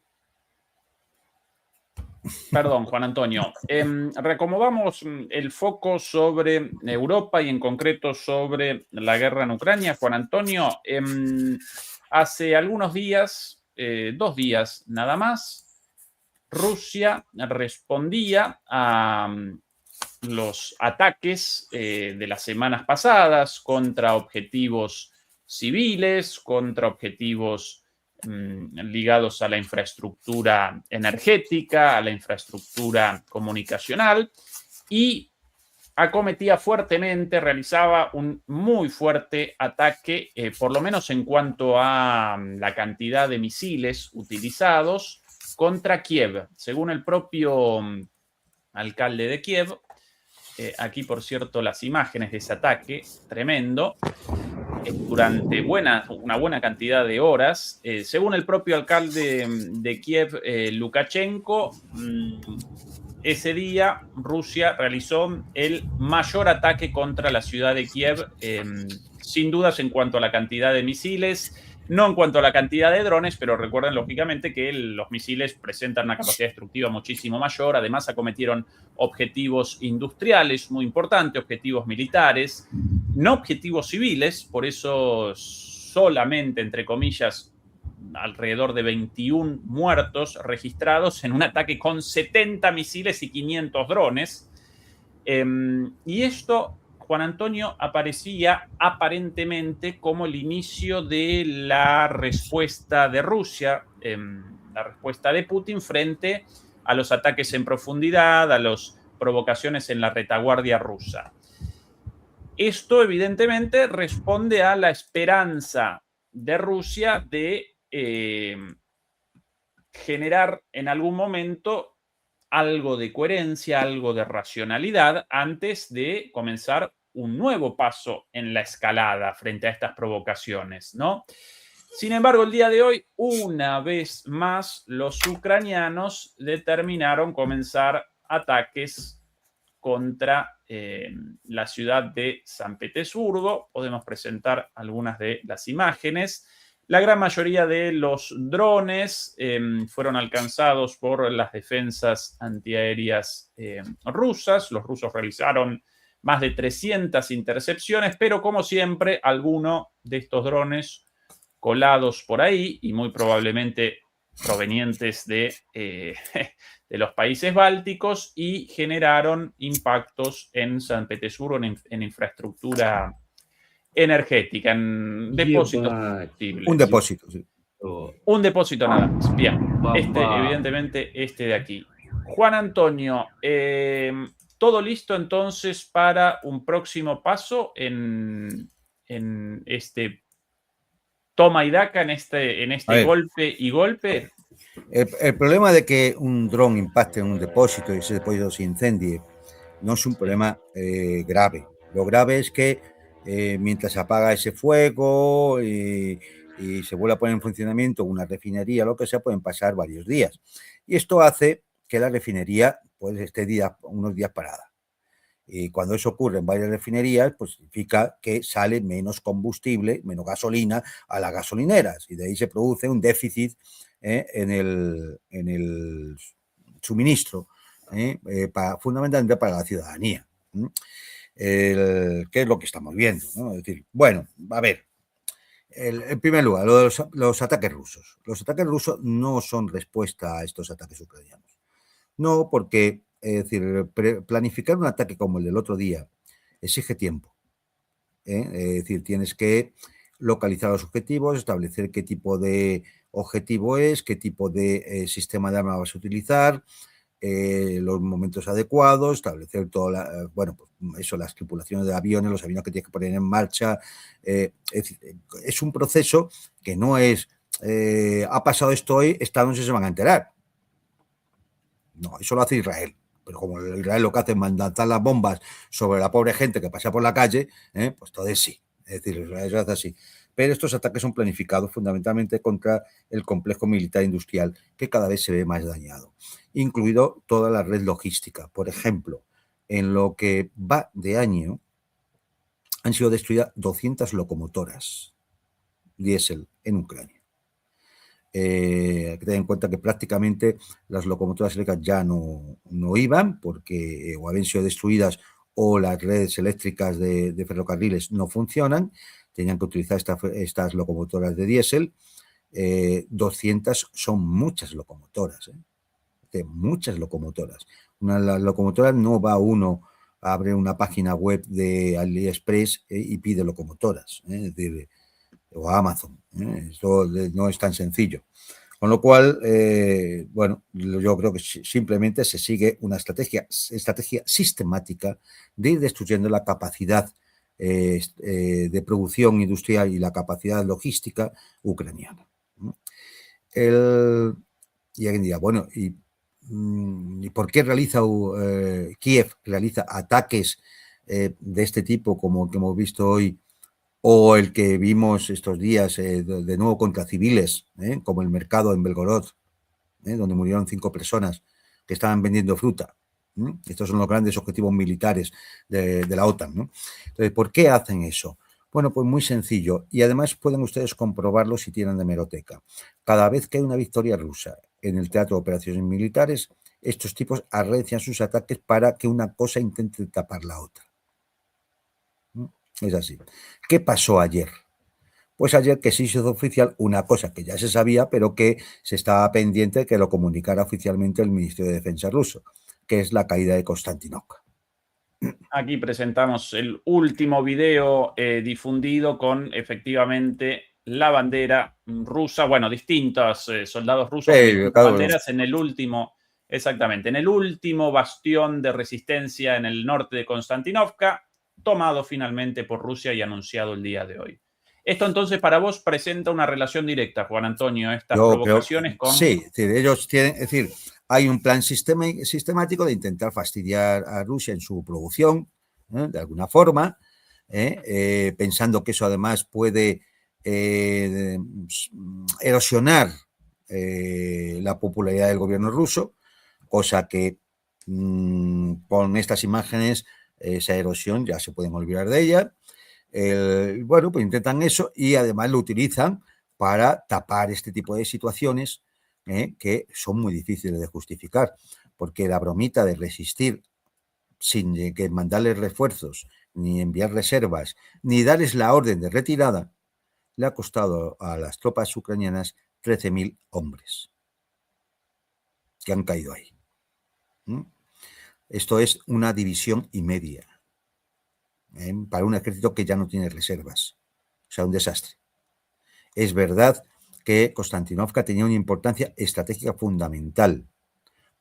Perdón, Juan Antonio. Reacomodamos el foco sobre Europa y en concreto sobre la guerra en Ucrania. Juan Antonio, hace algunos días, 2 días nada más, Rusia respondía a los ataques de las semanas pasadas contra objetivos civiles, contra objetivos ligados a la infraestructura energética, a la infraestructura comunicacional, y acometía fuertemente, realizaba un muy fuerte ataque, por lo menos en cuanto a la cantidad de misiles utilizados contra Kiev. Según el propio alcalde de Kiev, aquí por cierto las imágenes de ese ataque, tremendo, durante una buena cantidad de horas. Según el propio alcalde de Kiev, Lukashenko, ese día Rusia realizó el mayor ataque contra la ciudad de Kiev, sin dudas en cuanto a la cantidad de misiles, no en cuanto a la cantidad de drones, pero recuerden lógicamente que los misiles presentan una capacidad destructiva muchísimo mayor. Además acometieron objetivos industriales muy importantes, objetivos militares, no objetivos civiles, por eso solamente, entre comillas, alrededor de 21 muertos registrados en un ataque con 70 misiles y 500 drones. Y esto, Juan Antonio, aparecía aparentemente como el inicio de la respuesta de Rusia, la respuesta de Putin frente a los ataques en profundidad, a las provocaciones en la retaguardia rusa. Esto evidentemente responde a la esperanza de Rusia de generar en algún momento algo de coherencia, algo de racionalidad antes de comenzar un nuevo paso en la escalada frente a estas provocaciones, ¿no? Sin embargo, el día de hoy, una vez más, los ucranianos determinaron comenzar ataques contra la ciudad de San Petersburgo. Podemos presentar algunas de las imágenes. La gran mayoría de los drones fueron alcanzados por las defensas antiaéreas rusas. Los rusos realizaron más de 300 intercepciones, pero como siempre, alguno de estos drones colados por ahí y muy probablemente provenientes de los países bálticos y generaron impactos en San Petersburgo en infraestructura energética, en depósitos combustibles. Un depósito, sí. Un depósito nada más. Bien, evidentemente este de aquí. Juan Antonio, ¿todo listo entonces para un próximo paso en este toma y daca, en este golpe y golpe? El problema de que un dron impacte en un depósito y ese depósito se incendie no es un problema grave. Lo grave es que mientras se apaga ese fuego y se vuelve a poner en funcionamiento una refinería, lo que sea, pueden pasar varios días. Y esto hace que la refinería pues, esté unos días parada. Y cuando eso ocurre en varias refinerías, pues significa que sale menos combustible, menos gasolina a las gasolineras. Y de ahí se produce un déficit en el suministro, fundamentalmente para la ciudadanía. ¿Qué es lo que estamos viendo? ¿No? Es decir, bueno, a ver, en primer lugar, los ataques rusos. Los ataques rusos no son respuesta a estos ataques ucranianos. No, porque, es decir, planificar un ataque como el del otro día exige tiempo. Es decir, tienes que localizar los objetivos, establecer qué tipo de objetivo es, qué tipo de sistema de arma vas a utilizar, los momentos adecuados, establecer bueno, pues eso, las tripulaciones de aviones, los aviones que tienes que poner en marcha. Es un proceso que no es, ha pasado esto hoy, esta noche se van a enterar. No, eso lo hace Israel. Pero como Israel lo que hace es mandar las bombas sobre la pobre gente que pasa por la calle, pues entonces sí. Es decir, Israel se hace así. Pero estos ataques son planificados fundamentalmente contra el complejo militar industrial, que cada vez se ve más dañado, incluido toda la red logística. Por ejemplo, en lo que va de año, han sido destruidas 200 locomotoras diésel en Ucrania. Hay que tener en cuenta que prácticamente las locomotoras eléctricas ya no iban porque o habían sido destruidas o las redes eléctricas de ferrocarriles no funcionan, tenían que utilizar estas locomotoras de diésel. 200 son muchas locomotoras, muchas locomotoras. Una de las locomotoras no va uno a abrir una página web de AliExpress y pide locomotoras, es decir, o a Amazon. Esto no es tan sencillo. Con lo cual, bueno, yo creo que simplemente se sigue una estrategia sistemática de ir destruyendo la capacidad de producción industrial y la capacidad logística ucraniana. Y alguien dirá, bueno, ¿y por qué Kiev realiza ataques de este tipo como que hemos visto hoy, o el que vimos estos días de nuevo contra civiles, como el mercado en Belgorod, donde murieron 5 personas que estaban vendiendo fruta? Estos son los grandes objetivos militares de la OTAN, ¿no? Entonces, ¿por qué hacen eso? Bueno, pues muy sencillo, y además pueden ustedes comprobarlo si tienen de hemeroteca. Cada vez que hay una victoria rusa en el teatro de operaciones militares, estos tipos arrecian sus ataques para que una cosa intente tapar la otra. Es así. ¿Qué pasó ayer? Pues ayer que se hizo oficial una cosa que ya se sabía, pero que se estaba pendiente de que lo comunicara oficialmente el Ministerio de Defensa ruso, que es la caída de Konstantinopka. Aquí presentamos el último video difundido con efectivamente la bandera rusa, bueno, distintos soldados rusos con distintas banderas en el último, exactamente, en el último bastión de resistencia en el norte de Konstantinovka, tomado finalmente por Rusia y anunciado el día de hoy. Esto entonces para vos presenta una relación directa, Juan Antonio, estas provocaciones con... Sí, es decir, ellos tienen, es decir, hay un plan sistemático de intentar fastidiar a Rusia en su producción, de alguna forma, pensando que eso además puede erosionar la popularidad del gobierno ruso, cosa que con estas imágenes esa erosión ya se pueden olvidar de ella. Bueno, pues intentan eso y además lo utilizan para tapar este tipo de situaciones que son muy difíciles de justificar, porque la bromita de resistir sin que mandarles refuerzos, ni enviar reservas, ni darles la orden de retirada, le ha costado a las tropas ucranianas 13.000 hombres que han caído ahí. Esto es una división y media para un ejército que ya no tiene reservas. O sea, un desastre. Es verdad que Konstantinovka tenía una importancia estratégica fundamental,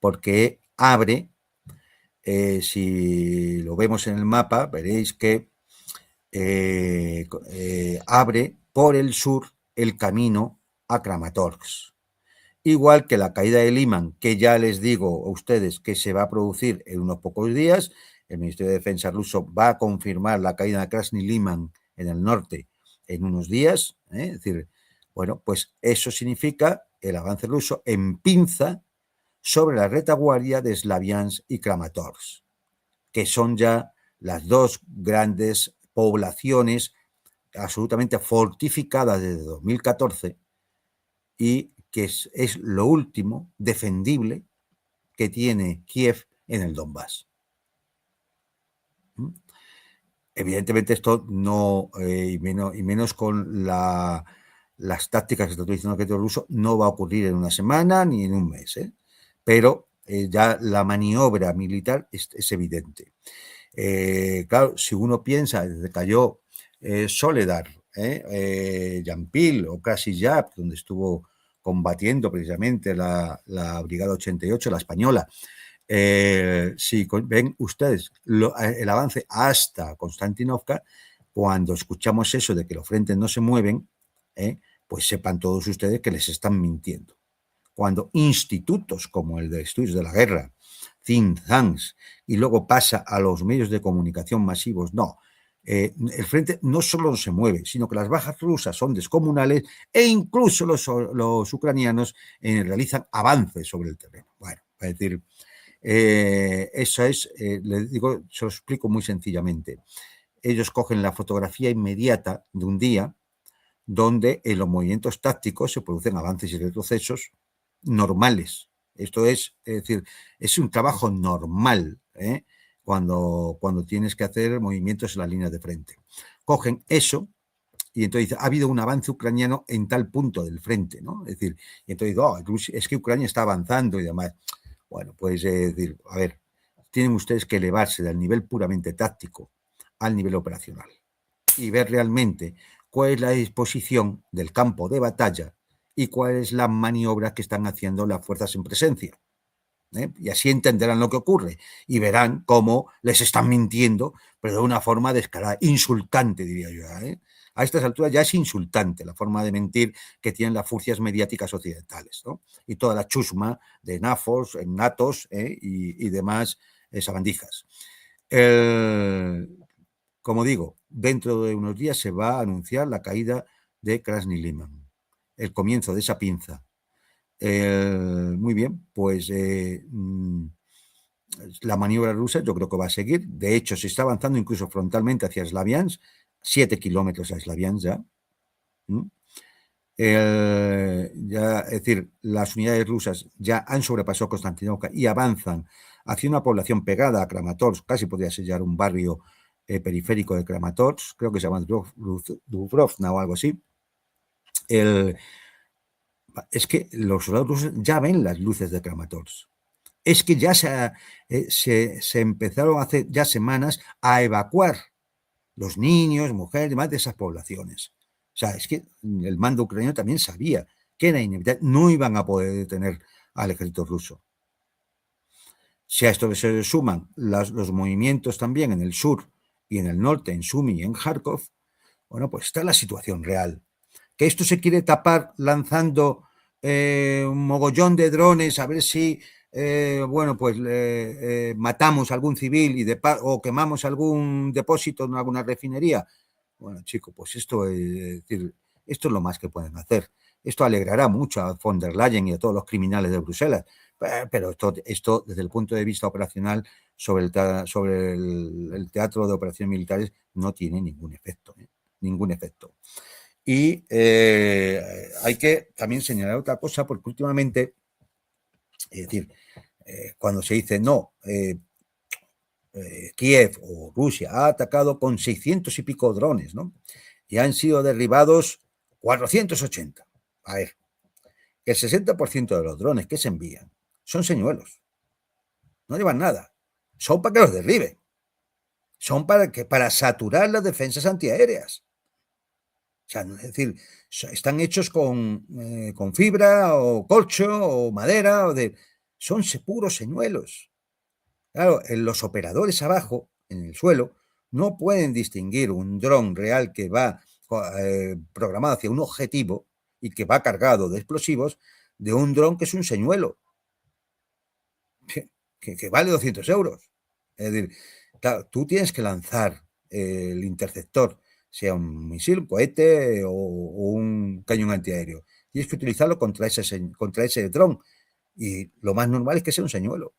porque abre, si lo vemos en el mapa, veréis que abre por el sur el camino a Kramatorsk. Igual que la caída de Liman, que ya les digo a ustedes que se va a producir en unos pocos días. El Ministerio de Defensa ruso va a confirmar la caída de Krasny Liman en el norte en unos días. Es decir, bueno, pues eso significa el avance ruso en pinza sobre la retaguardia de Slaviansk y Kramatorsk, que son ya las dos grandes poblaciones absolutamente fortificadas desde 2014 y que es lo último defendible que tiene Kiev en el Donbass. Evidentemente esto no, y menos con las tácticas que está utilizando el ejército ruso, no va a ocurrir en una semana ni en un mes, pero ya la maniobra militar es evidente. Claro, si uno piensa, desde que cayó Soledar, Yampil o Kasiyap, donde estuvo combatiendo precisamente la Brigada 88, la española. Si ven ustedes el avance hasta Konstantinovka, cuando escuchamos eso de que los frentes no se mueven, pues sepan todos ustedes que les están mintiendo. Cuando institutos como el de estudios de la guerra, think tanks, y luego pasa a los medios de comunicación masivos, no. El frente no solo se mueve, sino que las bajas rusas son descomunales e incluso los ucranianos realizan avances sobre el terreno. Bueno, es decir, eso es, les digo, se lo explico muy sencillamente. Ellos cogen la fotografía inmediata de un día donde en los movimientos tácticos se producen avances y retrocesos normales. Esto es decir, es un trabajo normal, cuando tienes que hacer movimientos en las líneas de frente. Cogen eso y entonces dice, ha habido un avance ucraniano en tal punto del frente, ¿no? Es decir, y entonces digo, es que Ucrania está avanzando y demás. Bueno, pues decir, a ver, tienen ustedes que elevarse del nivel puramente táctico al nivel operacional y ver realmente cuál es la disposición del campo de batalla y cuál es la maniobra que están haciendo las fuerzas en presencia. Y así entenderán lo que ocurre y verán cómo les están mintiendo, pero de una forma descarada, insultante, diría yo. A estas alturas ya es insultante la forma de mentir que tienen las furcias mediáticas occidentales, ¿no? Y toda la chusma de NAFOS, NATOs y demás sabandijas. Como digo, dentro de unos días se va a anunciar la caída de Krasny Liman, el comienzo de esa pinza. Muy bien, pues la maniobra rusa yo creo que va a seguir. De hecho, se está avanzando incluso frontalmente hacia Slaviansk, 7 kilómetros a Slaviansk ya. Ya. Es decir, las unidades rusas ya han sobrepasado Konstantinovka y avanzan hacia una población pegada a Kramatorsk, casi podría ser ya un barrio periférico de Kramatorsk, creo que se llama Dubrovna o algo así. Es que los soldados rusos ya ven las luces de Kramatorsk. Es que ya se empezaron hace ya semanas a evacuar los niños, mujeres y demás de esas poblaciones. O sea, es que el mando ucraniano también sabía que era inevitable, no iban a poder detener al ejército ruso. Si a esto se suman los movimientos también en el sur y en el norte, en Sumy y en Kharkov, bueno, pues está la situación real. Que esto se quiere tapar lanzando un mogollón de drones a ver si bueno, pues matamos a algún civil o quemamos algún depósito en alguna refinería. Bueno, chico, pues esto es lo más que pueden hacer. Esto alegrará mucho a von der Leyen y a todos los criminales de Bruselas, pero esto desde el punto de vista operacional sobre el teatro de operaciones militares no tiene ningún efecto, ningún efecto. Y hay que también señalar otra cosa, porque últimamente, es decir, cuando se dice no, Kiev o Rusia ha atacado con 600 y pico drones, ¿no? Y han sido derribados 480. A ver, el 60% de los drones que se envían son señuelos. No llevan nada. Son para que los derriben. Son para saturar las defensas antiaéreas. O sea, es decir, están hechos con fibra o colcho o madera son puros señuelos. Claro, los operadores abajo, en el suelo, no pueden distinguir un dron real que va programado hacia un objetivo y que va cargado de explosivos de un dron que es un señuelo que vale 200 euros. Es decir, claro, tú tienes que lanzar el interceptor, sea un misil, un cohete o un cañón antiaéreo. Tienes que utilizarlo contra ese dron. Y lo más normal es que sea un señuelo.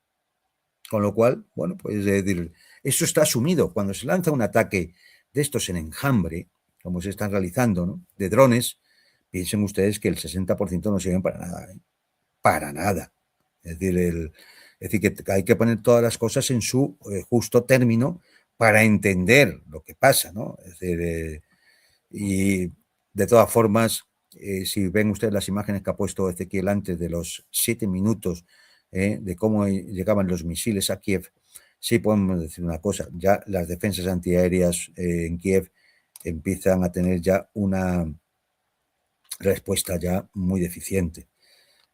Con lo cual, bueno, pues es decir, eso está asumido. Cuando se lanza un ataque de estos en enjambre, como se están realizando, ¿no?, de drones, piensen ustedes que el 60% no sirven para nada. Para nada. Es decir, que hay que poner todas las cosas en su justo término para entender lo que pasa, ¿no? Es decir, y de todas formas, si ven ustedes las imágenes que ha puesto Ezequiel antes de los 7 minutos de cómo llegaban los misiles a Kiev, sí podemos decir una cosa: ya las defensas antiaéreas en Kiev empiezan a tener ya una respuesta ya muy deficiente.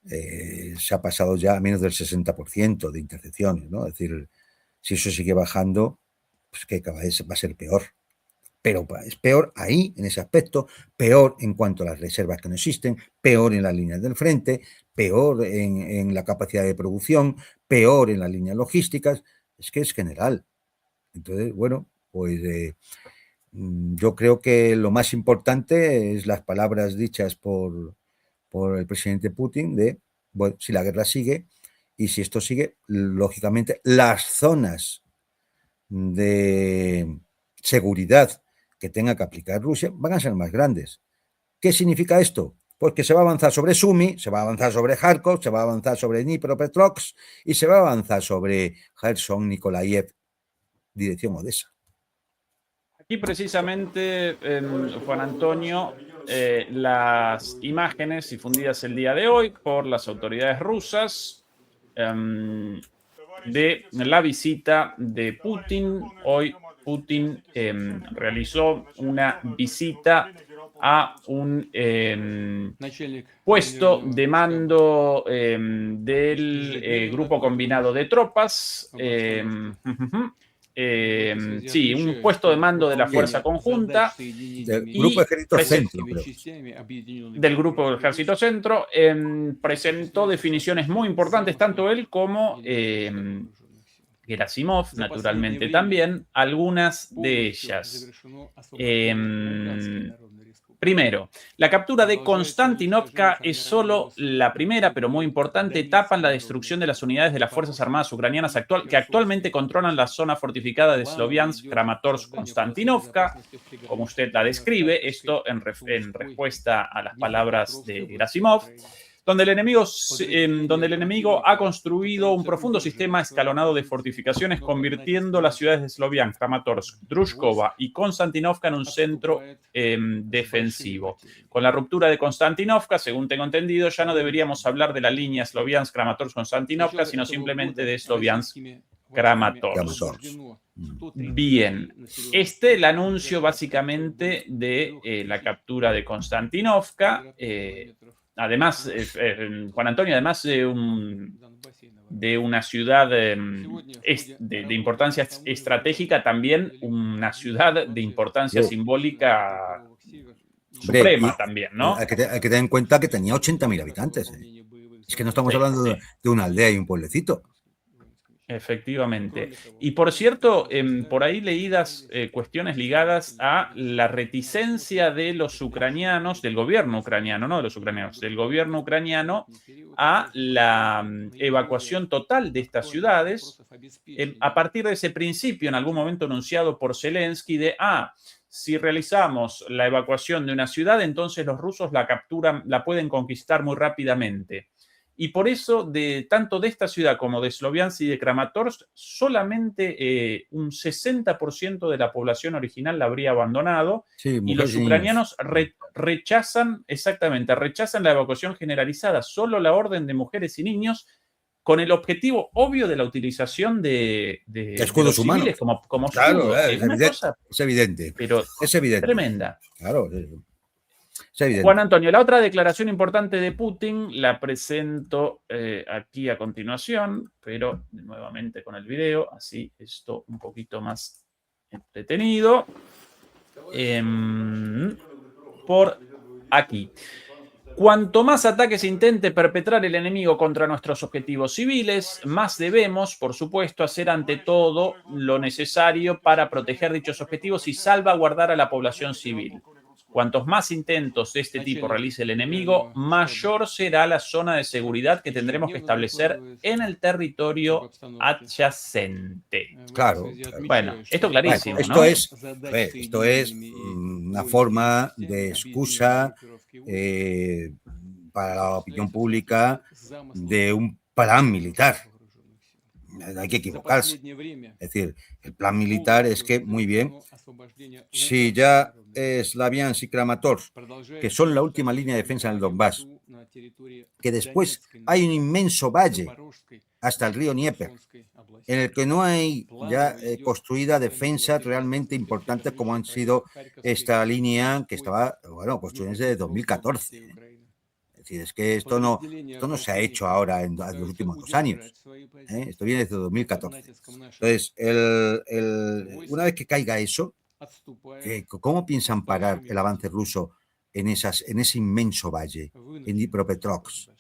Se ha pasado ya a menos del 60% de intercepciones, ¿no? Es decir, si eso sigue bajando, pues que cada vez va a ser peor. Pero es peor ahí, en ese aspecto, peor en cuanto a las reservas que no existen, peor en las líneas del frente, peor en la capacidad de producción, peor en las líneas logísticas. Es que es general. Entonces, bueno, pues yo creo que lo más importante es las palabras dichas por el presidente Putin de, bueno, si la guerra sigue y si esto sigue, lógicamente las zonas de seguridad que tenga que aplicar Rusia van a ser más grandes. ¿Qué significa esto? Pues que se va a avanzar sobre Sumi, se va a avanzar sobre Kharkov, se va a avanzar sobre Dnipropetrovsk y se va a avanzar sobre Kherson, Nikolaev, dirección Odessa. Aquí precisamente, Juan Antonio, las imágenes difundidas el día de hoy por las autoridades rusas de la visita de Putin. Hoy Putin realizó una visita a un puesto de mando del grupo combinado de tropas. Sí, un puesto de mando de la fuerza conjunta del Grupo Ejército Centro, del Grupo del Ejército Centro. Presentó definiciones muy importantes, tanto él como Gerasimov, naturalmente también, algunas de ellas. Primero, la captura de Konstantinovka es solo la primera, pero muy importante etapa en la destrucción de las unidades de las Fuerzas Armadas ucranianas que actualmente controlan la zona fortificada de Sloviansk, Kramatorsk, Konstantinovka, como usted la describe, esto en respuesta a las palabras de Gerasimov, donde el enemigo ha construido un profundo sistema escalonado de fortificaciones, convirtiendo las ciudades de Sloviansk, Kramatorsk, Drushkova y Konstantinovka en un centro defensivo. Con la ruptura de Konstantinovka, según tengo entendido, ya no deberíamos hablar de la línea Sloviansk, Kramatorsk, Konstantinovka, sino simplemente de Sloviansk, Kramatorsk. Bien, el anuncio básicamente de la captura de Konstantinovka. Además, Juan Antonio, además de una ciudad de importancia estratégica, también una ciudad de importancia simbólica suprema también, ¿no? Hay que tener en cuenta que tenía 80.000 habitantes. Es que no estamos hablando de una aldea y un pueblecito. Efectivamente. Y por cierto, por ahí leídas cuestiones ligadas a la reticencia de los ucranianos, del gobierno ucraniano, no de los ucranianos, del gobierno ucraniano a la evacuación total de estas ciudades, a partir de ese principio en algún momento anunciado por Zelensky de, si realizamos la evacuación de una ciudad, entonces los rusos la capturan, la pueden conquistar muy rápidamente. Y por eso, tanto de esta ciudad como de Sloviansk y de Kramatorsk, solamente un 60% de la población original la habría abandonado. Sí, y los ucranianos rechazan la evacuación generalizada, solo la orden de mujeres y niños, con el objetivo obvio de la utilización de escudos humanos civiles como claro, escudos. Es evidente. Pero es evidente. Tremenda. Claro. Juan Antonio, la otra declaración importante de Putin la presento aquí a continuación, pero nuevamente con el video, así esto un poquito más entretenido. Por aquí. Cuanto más ataques intente perpetrar el enemigo contra nuestros objetivos civiles, más debemos, por supuesto, hacer ante todo lo necesario para proteger dichos objetivos y salvaguardar a la población civil. Cuantos más intentos de este tipo realice el enemigo, mayor será la zona de seguridad que tendremos que establecer en el territorio adyacente. Claro. Bueno, esto clarísimo, bueno, ¿no? Esto es una forma de excusa para la opinión pública de un plan militar. Hay que equivocarse. Es decir, el plan militar es que, muy bien, si ya Slaviansk y Kramatorsk, que son la última línea de defensa en el Donbass, que después hay un inmenso valle hasta el río Dnieper, en el que no hay ya construida defensas realmente importantes como han sido esta línea que estaba, bueno, construida desde 2014. Es decir, es que esto no se ha hecho ahora en los últimos 2 años. Esto viene desde 2014. Entonces, una vez que caiga eso, ¿cómo piensan parar el avance ruso en ese inmenso valle, en Dnipropetrovsk,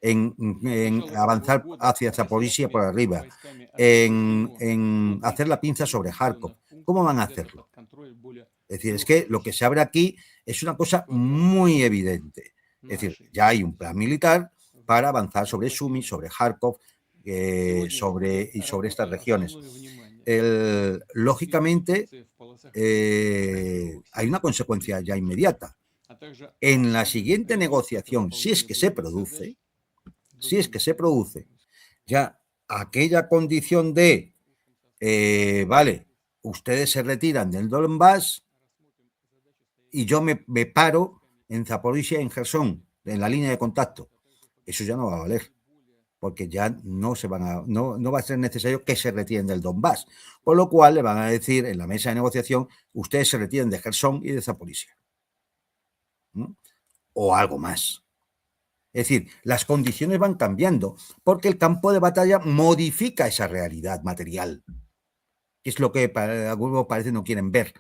en avanzar hacia Zaporizhia por arriba, en hacer la pinza sobre Kharkov? ¿Cómo van a hacerlo? Es decir, es que lo que se abre aquí es una cosa muy evidente. Es decir, ya hay un plan militar para avanzar sobre Sumy, sobre Kharkov, sobre estas regiones. Lógicamente, hay una consecuencia ya inmediata. En la siguiente negociación, si es que se produce, ya aquella condición de, vale, ustedes se retiran del Donbass y yo me paro en Zaporizhia, en Gerson, en la línea de contacto. Eso ya no va a valer, porque ya no va a ser necesario que se retiren del Donbass. Por lo cual le van a decir en la mesa de negociación, ustedes se retiran de Gerson y de Zaporizhia. ¿no? O algo más. Es decir, las condiciones van cambiando porque el campo de batalla modifica esa realidad material, que es lo que algunos parece no quieren ver.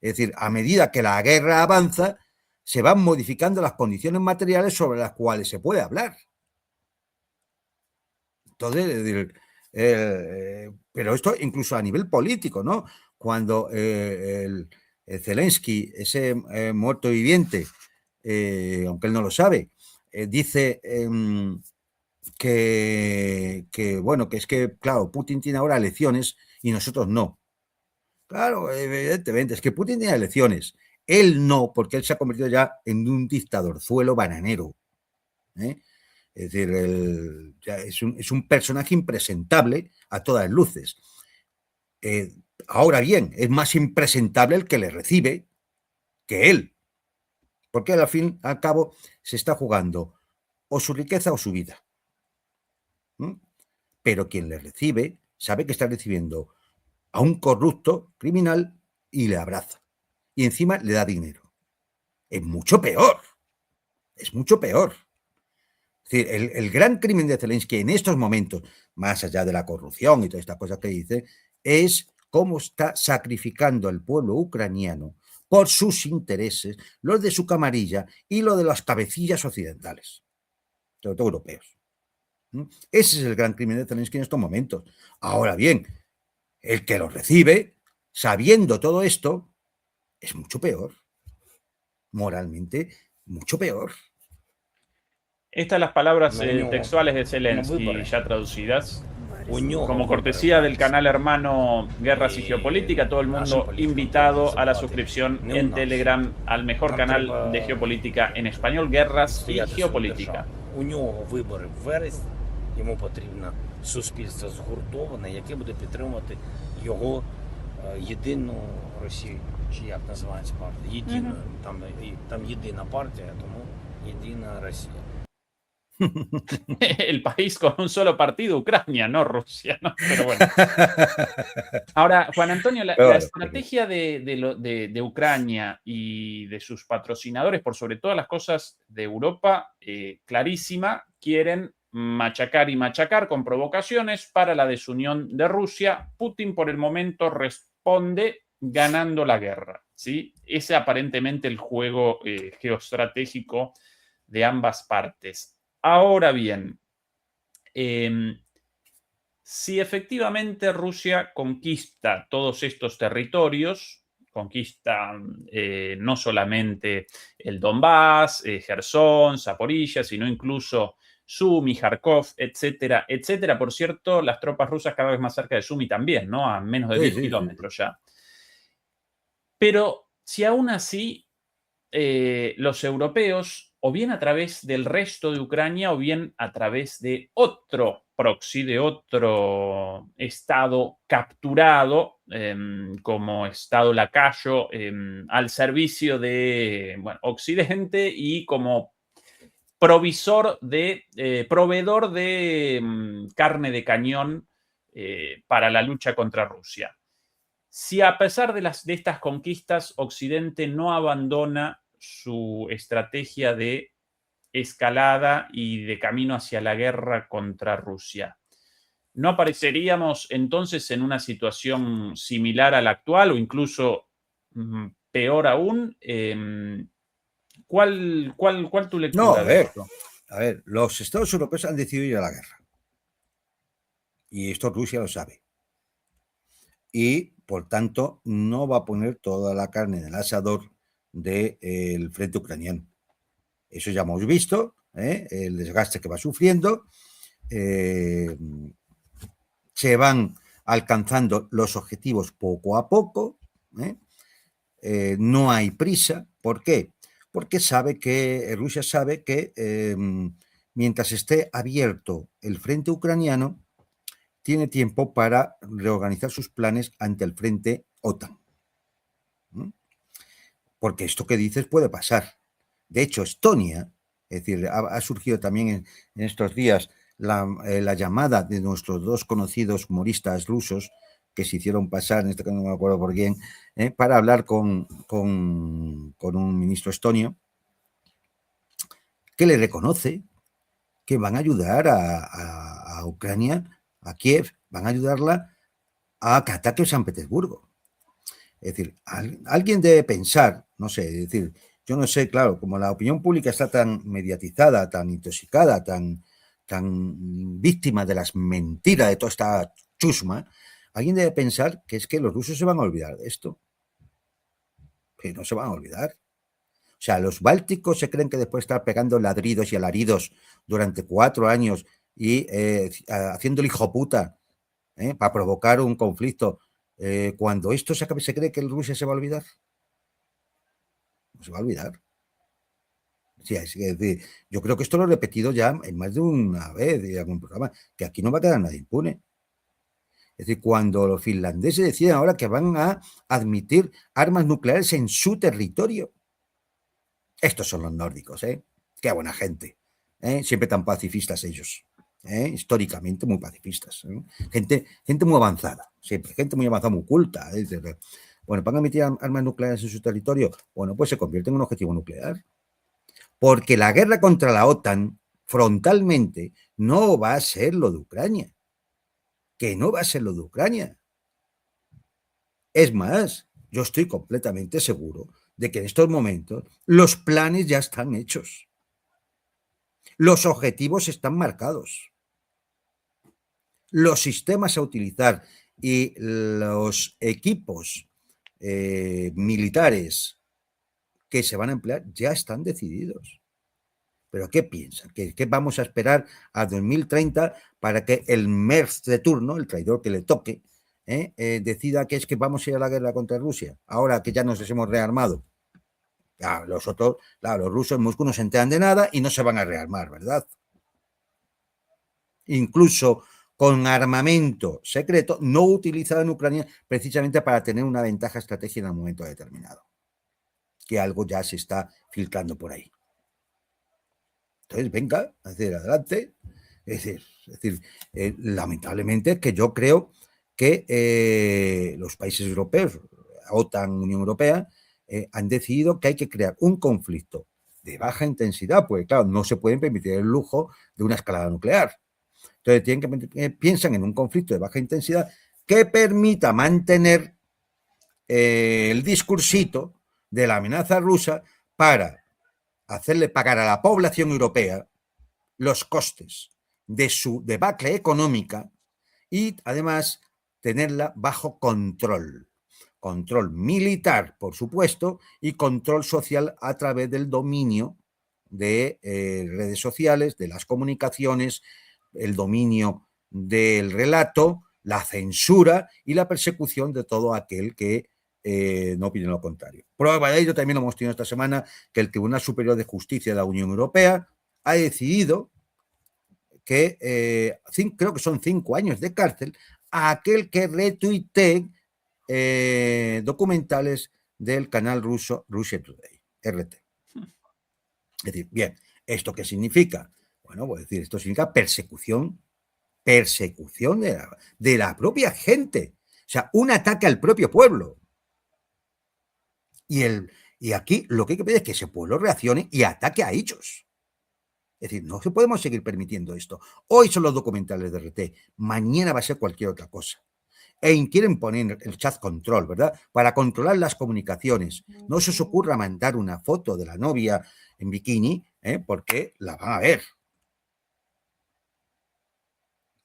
Es decir, a medida que la guerra avanza, se van modificando las condiciones materiales sobre las cuales se puede hablar. Entonces, es decir, pero esto incluso a nivel político, ¿no? Cuando el Zelensky, ese muerto viviente, aunque él no lo sabe, dice bueno, que es que, claro, Putin tiene ahora elecciones y nosotros no. Claro, evidentemente, es que Putin tiene elecciones. Él no, porque él se ha convertido ya en un dictadorzuelo bananero. Es decir, es un personaje impresentable a todas luces. Ahora bien, es más impresentable el que le recibe que él. Porque al fin y al cabo se está jugando o su riqueza o su vida. Pero quien le recibe sabe que está recibiendo a un corrupto criminal y le abraza. Y encima le da dinero. Es mucho peor. Es mucho peor. Es decir, el gran crimen de Zelensky en estos momentos, más allá de la corrupción y todas estas cosas que dice, es cómo está sacrificando al pueblo ucraniano por sus intereses, los de su camarilla y lo de las cabecillas occidentales, sobre todo europeos. Ese es el gran crimen de Zelensky en estos momentos. Ahora bien, el que lo recibe, sabiendo todo esto, es mucho peor. Moralmente, mucho peor. Estas las palabras textuales de Zelensky, ya traducidas. Como cortesía del canal hermano Guerras y Geopolítica, todo el mundo invitado a la suscripción en Telegram al mejor canal de geopolítica en español, Guerras y Geopolítica. У нього вибори в вересні, йому потрібно суспільство згуртоване, яке буде підтримувати його єдину Росію, чи як називається партія, єдину, там єдина партія, тому єдина Росія. El país con un solo partido, Ucrania, no Rusia, ¿no? Pero bueno. Ahora, Juan Antonio, la estrategia de Ucrania y de sus patrocinadores, por sobre todas las cosas de Europa, clarísima, quieren machacar y machacar con provocaciones para la desunión de Rusia. Putin por el momento responde ganando la guerra, ¿sí? Ese es aparentemente el juego geoestratégico de ambas partes. Ahora bien, si efectivamente Rusia conquista todos estos territorios, conquista no solamente el Donbass, Gerson, Zaporizhia, sino incluso Sumy, Kharkov, etcétera, etcétera. Por cierto, las tropas rusas cada vez más cerca de Sumy también, ¿no? A menos de 10 kilómetros ya. Pero si aún así los europeos, o bien a través del resto de Ucrania, o bien a través de otro proxy, de otro estado capturado como estado lacayo al servicio de Occidente y como proveedor de carne de cañón para la lucha contra Rusia. Si a pesar de estas conquistas, Occidente no abandona su estrategia de escalada y de camino hacia la guerra contra Rusia, ¿no apareceríamos entonces en una situación similar a la actual o incluso peor aún? ¿Cuál tu No, lectura de esto? a ver, los Estados europeos han decidido ir a la guerra. Y esto Rusia lo sabe. Y, por tanto, no va a poner toda la carne en el asador del frente ucraniano. Eso ya hemos visto, el desgaste que va sufriendo. Se van alcanzando los objetivos poco a poco. No hay prisa. ¿Por qué? Porque Rusia sabe que mientras esté abierto el frente ucraniano, tiene tiempo para reorganizar sus planes ante el frente OTAN. Porque esto que dices puede pasar. De hecho, Estonia, es decir, ha surgido también en estos días la llamada de nuestros dos conocidos humoristas rusos que se hicieron pasar, en este caso no me acuerdo por quién, para hablar con un ministro estonio que le reconoce que van a ayudar a Ucrania, a Kiev, van a ayudarla a que ataque San Petersburgo. Es decir, alguien debe pensar, no sé, es decir, yo no sé, claro, como la opinión pública está tan mediatizada, tan intoxicada, tan víctima de las mentiras de toda esta chusma, alguien debe pensar que es que los rusos se van a olvidar de esto. Que no se van a olvidar. O sea, los bálticos se creen que después de estar pegando ladridos y alaridos durante 4 años y haciendo el hijo puta para provocar un conflicto, cuando esto se acabe, ¿se cree que Rusia se va a olvidar? No se va a olvidar. O sea, es decir, yo creo que esto lo he repetido ya en más de una vez en algún programa, que aquí no va a quedar nadie impune. Es decir, cuando los finlandeses deciden ahora que van a admitir armas nucleares en su territorio. Estos son los nórdicos, ¿eh? Qué buena gente, ¿eh? Siempre tan pacifistas ellos, históricamente muy pacifistas, gente muy avanzada, siempre, gente muy avanzada, muy culta. Bueno, ¿van a emitir armas nucleares en su territorio? Bueno, pues se convierte en un objetivo nuclear. Porque la guerra contra la OTAN, frontalmente, no va a ser lo de Ucrania. Que no va a ser lo de Ucrania. Es más, yo estoy completamente seguro de que en estos momentos los planes ya están hechos. Los objetivos están marcados. Los sistemas a utilizar y los equipos militares que se van a emplear ya están decididos. ¿Pero qué piensan? ¿Que vamos a esperar a 2030 para que el Merz de turno, el traidor que le toque, decida que es que vamos a ir a la guerra contra Rusia, ahora que ya nos hemos rearmado? Ya, los rusos en Moscú no se enteran de nada y no se van a rearmar, ¿verdad? Incluso con armamento secreto no utilizado en Ucrania precisamente para tener una ventaja estratégica en un momento determinado. Que algo ya se está filtrando por ahí. Entonces, venga, adelante. Es decir, lamentablemente es que yo creo que los países europeos, OTAN, Unión Europea, han decidido que hay que crear un conflicto de baja intensidad, porque claro, no se pueden permitir el lujo de una escalada nuclear. Entonces piensan en un conflicto de baja intensidad que permita mantener el discursito de la amenaza rusa para hacerle pagar a la población europea los costes de su debacle económica y además tenerla bajo control. Control militar, por supuesto, y control social a través del dominio de redes sociales, de las comunicaciones, el dominio del relato, la censura y la persecución de todo aquel que no opine lo contrario. Prueba de ello también lo hemos tenido esta semana, que el Tribunal Superior de Justicia de la Unión Europea ha decidido que creo que son 5 años de cárcel a aquel que retuitee documentales del canal ruso Russia Today, RT. Es decir, bien, ¿esto qué significa? Bueno, pues decir, esto significa persecución persecución de la propia gente. O sea, un ataque al propio pueblo. Y aquí lo que hay que pedir es que ese pueblo reaccione y ataque a ellos. Es decir, no podemos seguir permitiendo esto. Hoy son los documentales de RT, mañana va a ser cualquier otra cosa. Quieren poner el chat control, ¿verdad? Para controlar las comunicaciones. No se os ocurra mandar una foto de la novia en bikini, porque la van a ver.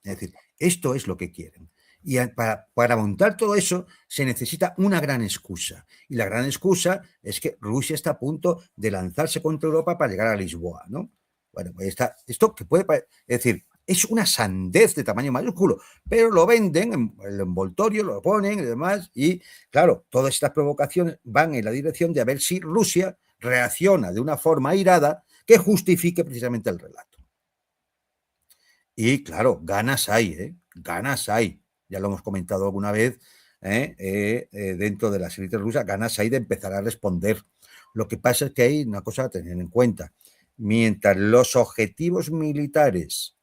Es decir, esto es lo que quieren. Y para montar todo eso se necesita una gran excusa. Y la gran excusa es que Rusia está a punto de lanzarse contra Europa para llegar a Lisboa, ¿no? Bueno, pues esto que puede, es decir, es una sandez de tamaño mayúsculo, pero lo venden, en el envoltorio lo ponen y demás, y claro, todas estas provocaciones van en la dirección de a ver si Rusia reacciona de una forma airada que justifique precisamente el relato. Y claro, ganas hay, ¿eh? Ganas hay. Ya lo hemos comentado alguna vez, dentro de las élites rusas, ganas hay de empezar a responder. Lo que pasa es que hay una cosa a tener en cuenta. Mientras los objetivos militares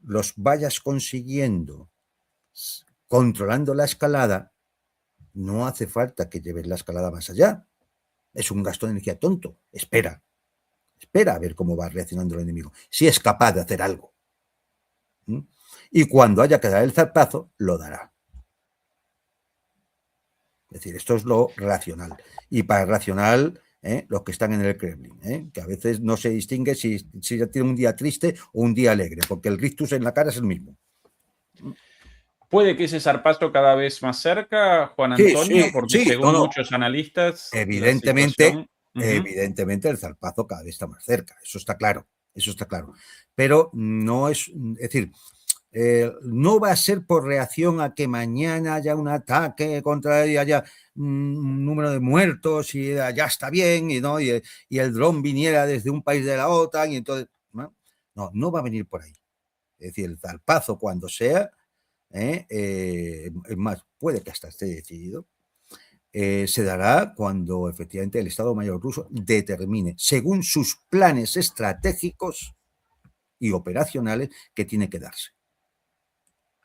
los vayas consiguiendo controlando la escalada, no hace falta que lleves la escalada más allá. Es un gasto de energía tonto. Espera a ver cómo va reaccionando el enemigo, si es capaz de hacer algo. Y cuando haya que dar el zarpazo, lo dará. Es decir, esto es lo racional. Y para racional, los que están en el Kremlin, que a veces no se distingue si ya tiene un día triste o un día alegre, porque el rictus en la cara es el mismo. ¿Puede que ese zarpazo cada vez más cerca, Juan Antonio? Porque según muchos analistas, evidentemente el zarpazo cada vez está más cerca, eso está claro. Pero no es decir, no va a ser por reacción a que mañana haya un ataque contra él y haya un número de muertos y ya está bien y el dron viniera desde un país de la OTAN y entonces no va a venir por ahí. Es decir, el zarpazo cuando sea, es más, puede que hasta esté decidido, se dará cuando efectivamente el Estado Mayor ruso determine, según sus planes estratégicos y operacionales, que tiene que darse.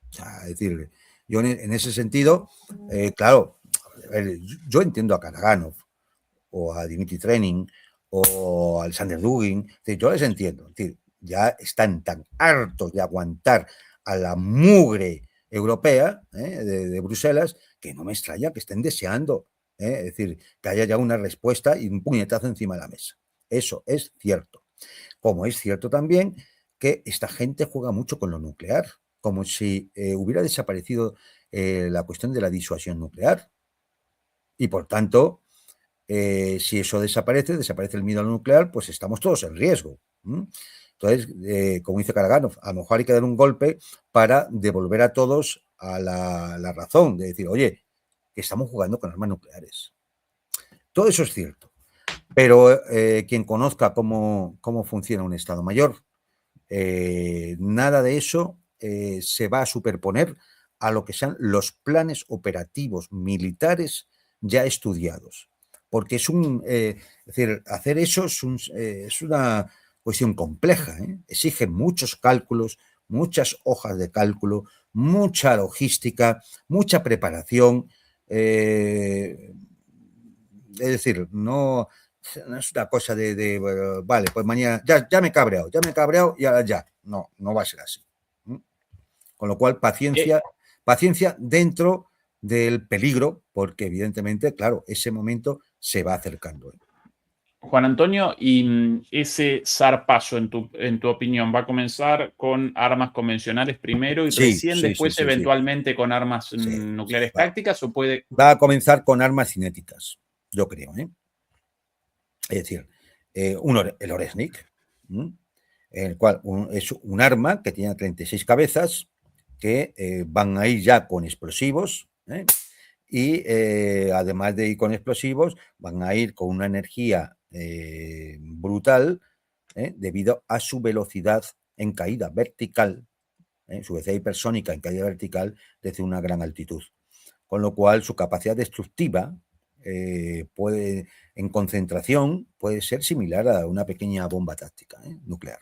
O sea, es decir, yo en ese sentido, claro, yo entiendo a Karaganov o a Dmitry Trenin o a Alexander Dugin, yo les entiendo, es decir, ya están tan hartos de aguantar a la mugre europea de Bruselas que no me extraña que estén deseando, es decir, que haya ya una respuesta y un puñetazo encima de la mesa. Eso es cierto. Como es cierto también que esta gente juega mucho con lo nuclear, como si hubiera desaparecido la cuestión de la disuasión nuclear. Y por tanto, si eso desaparece el miedo a lo nuclear, pues estamos todos en riesgo. Entonces, como dice Karaganov, a lo mejor hay que dar un golpe para devolver a todos a la razón, de decir, oye, que estamos jugando con armas nucleares. Todo eso es cierto. Pero quien conozca cómo funciona un Estado Mayor, nada de eso se va a superponer a lo que sean los planes operativos militares ya estudiados. Porque es decir, hacer eso es una cuestión compleja, exige muchos cálculos, muchas hojas de cálculo, mucha logística, mucha preparación. Es decir, no es una cosa de vale, pues mañana ya me he cabreado y ahora ya. No va a ser así. Con lo cual, paciencia dentro del peligro, porque evidentemente, claro, ese momento se va acercando. Juan Antonio, y ese zarpazo, en tu opinión, ¿va a comenzar con armas convencionales primero y después eventualmente con armas nucleares tácticas? ¿O puede...? Va a comenzar con armas cinéticas, yo creo. Es decir, el Oresnik, el cual es un arma que tiene 36 cabezas que van a ir ya con explosivos, y además de ir con explosivos, van a ir con una energía brutal debido a su velocidad en caída vertical, su velocidad hipersónica en caída vertical desde una gran altitud. Con lo cual, su capacidad destructiva en concentración puede ser similar a una pequeña bomba táctica nuclear.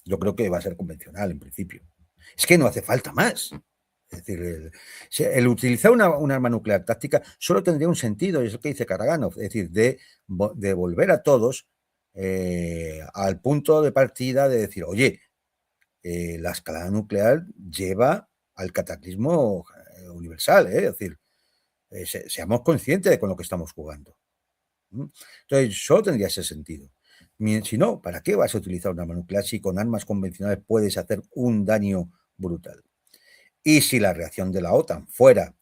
Yo creo que va a ser convencional en principio. Es que no hace falta más. Es decir, el utilizar un arma nuclear táctica solo tendría un sentido, y es lo que dice Karaganov, es decir, de volver a todos al punto de partida de decir, oye, la escalada nuclear lleva al cataclismo universal, es decir, seamos conscientes de con lo que estamos jugando. Entonces, solo tendría ese sentido. Si no, ¿para qué vas a utilizar un arma nuclear si con armas convencionales puedes hacer un daño brutal? Y si la reacción de la OTAN fuera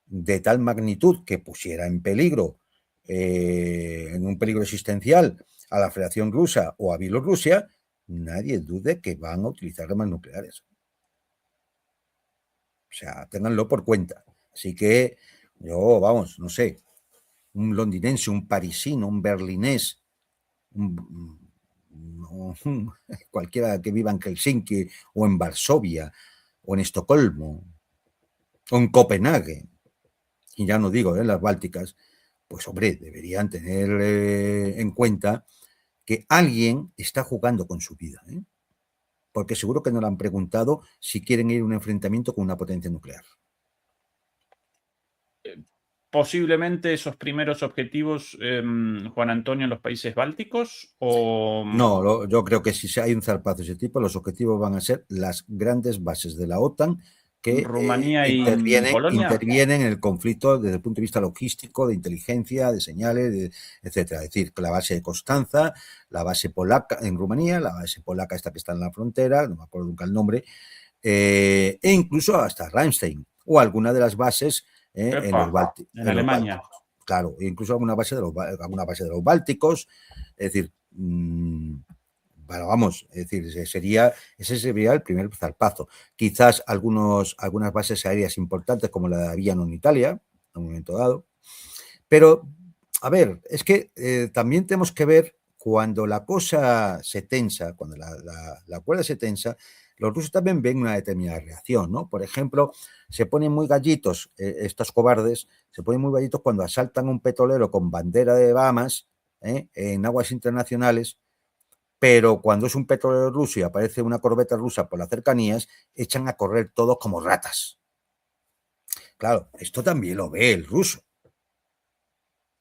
de tal magnitud que pusiera en peligro, en un peligro existencial, a la Federación Rusa o a Bielorrusia, nadie dude que van a utilizar armas nucleares. O sea, ténganlo por cuenta. Así que yo, vamos, no sé, un londinense, un parisino, un berlinés, cualquiera que viva en Helsinki o en Varsovia o en Estocolmo o en Copenhague, y ya no digo en las Bálticas, pues hombre, deberían tener en cuenta que alguien está jugando con su vida, porque seguro que no le han preguntado si quieren ir a un enfrentamiento con una potencia nuclear. ¿Posiblemente esos primeros objetivos, Juan Antonio, en los países bálticos? O... No, yo creo que si hay un zarpazo de ese tipo, los objetivos van a ser las grandes bases de la OTAN que Rumanía y Polonia. Intervienen en el conflicto desde el punto de vista logístico, de inteligencia, de señales, etcétera. Es decir, que la base de Constanza, la base polaca en Rumanía, la base polaca esta que está en la frontera, no me acuerdo nunca el nombre, e incluso hasta Ramstein o alguna de las bases en los Bálticos. En Alemania. Claro, incluso alguna base de los Bálticos. Es decir, bueno, vamos, es decir, ese sería el primer zarpazo. Quizás algunas bases aéreas importantes como la de Aviano en Italia, en un momento dado. Pero, a ver, es que también tenemos que ver cuando la cosa se tensa, cuando la cuerda se tensa, los rusos también ven una determinada reacción, ¿no? Por ejemplo, se ponen muy gallitos, estos cobardes, se ponen muy gallitos cuando asaltan un petrolero con bandera de Bahamas en aguas internacionales, pero cuando es un petrolero ruso y aparece una corbeta rusa por las cercanías, echan a correr todos como ratas. Claro, esto también lo ve el ruso.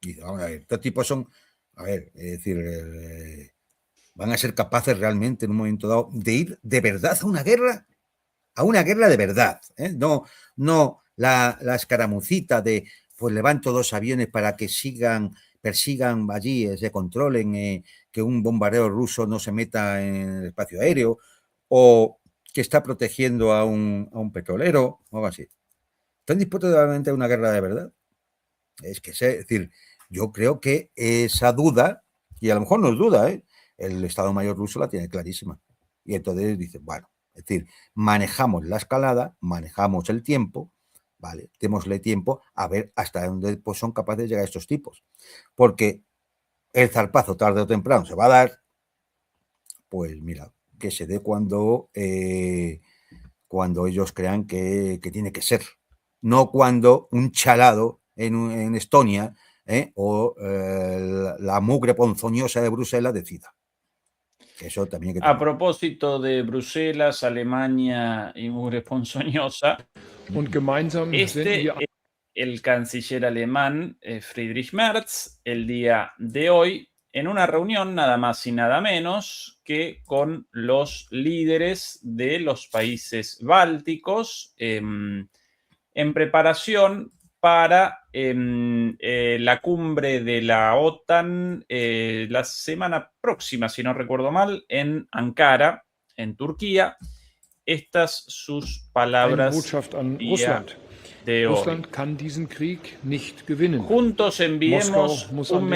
Y dice, vamos a ver, estos tipos son, a ver, es decir, van a ser capaces realmente en un momento dado de ir de verdad a una guerra de verdad, no la escaramucita de pues levanto 2 aviones para que persigan allí, se controlen, que un bombardeo ruso no se meta en el espacio aéreo, o que está protegiendo a un petrolero, o algo así. ¿Están dispuestos realmente a una guerra de verdad? Es decir, yo creo que esa duda, y a lo mejor no es duda, el Estado Mayor ruso la tiene clarísima. Y entonces dice, bueno, es decir, manejamos la escalada, manejamos el tiempo, ¿vale? Démosle tiempo a ver hasta dónde pues, son capaces de llegar estos tipos. Porque el zarpazo tarde o temprano se va a dar, pues mira, que se dé cuando ellos crean que tiene que ser. No cuando un chalado en Estonia o la mugre ponzoñosa de Bruselas decida. Eso también hay que A propósito de Bruselas, Alemania y mugre ponzoñosa, el canciller alemán Friedrich Merz, el día de hoy, en una reunión nada más y nada menos que con los líderes de los países bálticos en preparación para la cumbre de la OTAN la semana próxima, si no recuerdo mal, en Ankara, en Turquía. Estas sus palabras de hoy. Juntos enviamos un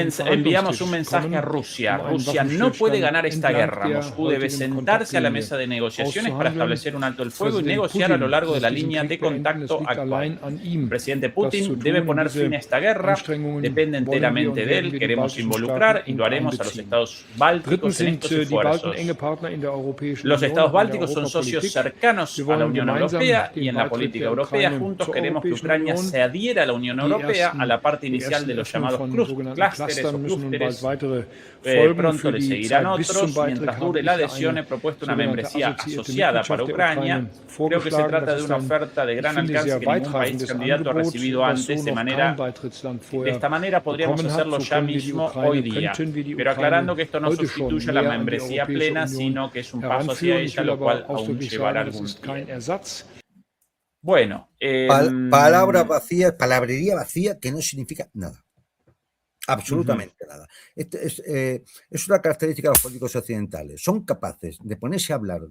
mensaje a Rusia. Rusia no puede ganar esta guerra. Moscú debe sentarse a la mesa de negociaciones para establecer un alto el fuego y negociar a lo largo de la línea de contacto actual. El presidente Putin debe poner fin a esta guerra. Depende enteramente de él. Queremos involucrar y lo haremos a los estados bálticos en estos esfuerzos. Los estados bálticos son socios cercanos a la Unión Europea y en la política europea. Juntos queremos queremos que Ucrania se adhiera a la Unión Europea, a la parte inicial de los llamados clústeres o clústeres. Pronto le seguirán otros. Mientras dure la adhesión, he propuesto una membresía asociada para Ucrania. Creo que se trata de una oferta de gran alcance que ningún país candidato ha recibido antes. De esta manera podríamos hacerlo ya mismo hoy día, pero aclarando que esto no sustituye a la membresía plena, sino que es un paso hacia ella, lo cual aún llevará algún tiempo. Bueno, palabrería vacía que no significa nada. Absolutamente nada. Es una característica de los políticos occidentales. Son capaces de ponerse a hablar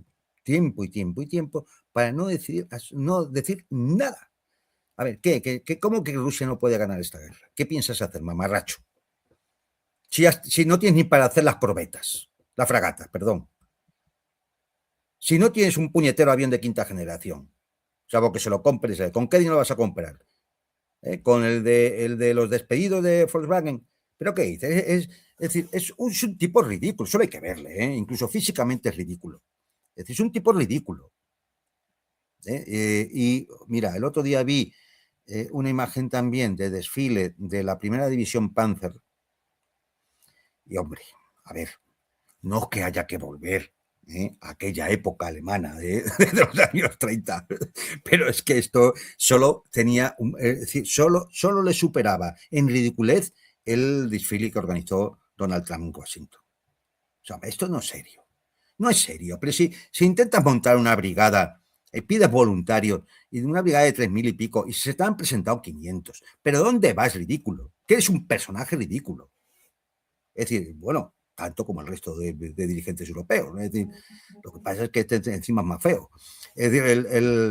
tiempo y tiempo y tiempo para no decir nada. A ver, ¿cómo que Rusia no puede ganar esta guerra? ¿Qué piensas hacer, mamarracho? Si no tienes ni para hacer las corbetas, las fragatas, perdón. Si no tienes un puñetero avión de quinta generación, salvo que se lo compres, ¿con qué dinero lo vas a comprar? Con el de los despedidos de Volkswagen. ¿Pero qué dices? Es decir, es un tipo ridículo, solo hay que verle, incluso físicamente es ridículo. Es decir, es un tipo ridículo. Y mira, el otro día vi una imagen también de desfile de la primera división Panzer. Y hombre, a ver, no es que haya que volver a aquella época alemana de los años 30, pero es que esto solo tenía, es decir, solo le superaba en ridiculez el desfile que organizó Donald Trump en Washington. O sea, esto no es serio. No es serio, pero si intentas montar una brigada, pides voluntarios, y de una brigada de 3.000 y pico, y se te han presentado 500. ¿Pero dónde vas, ridículo? Que eres un personaje ridículo. Es decir, bueno, tanto como el resto de dirigentes europeos, ¿no? Es decir, lo que pasa es que este encima es más feo. Es decir,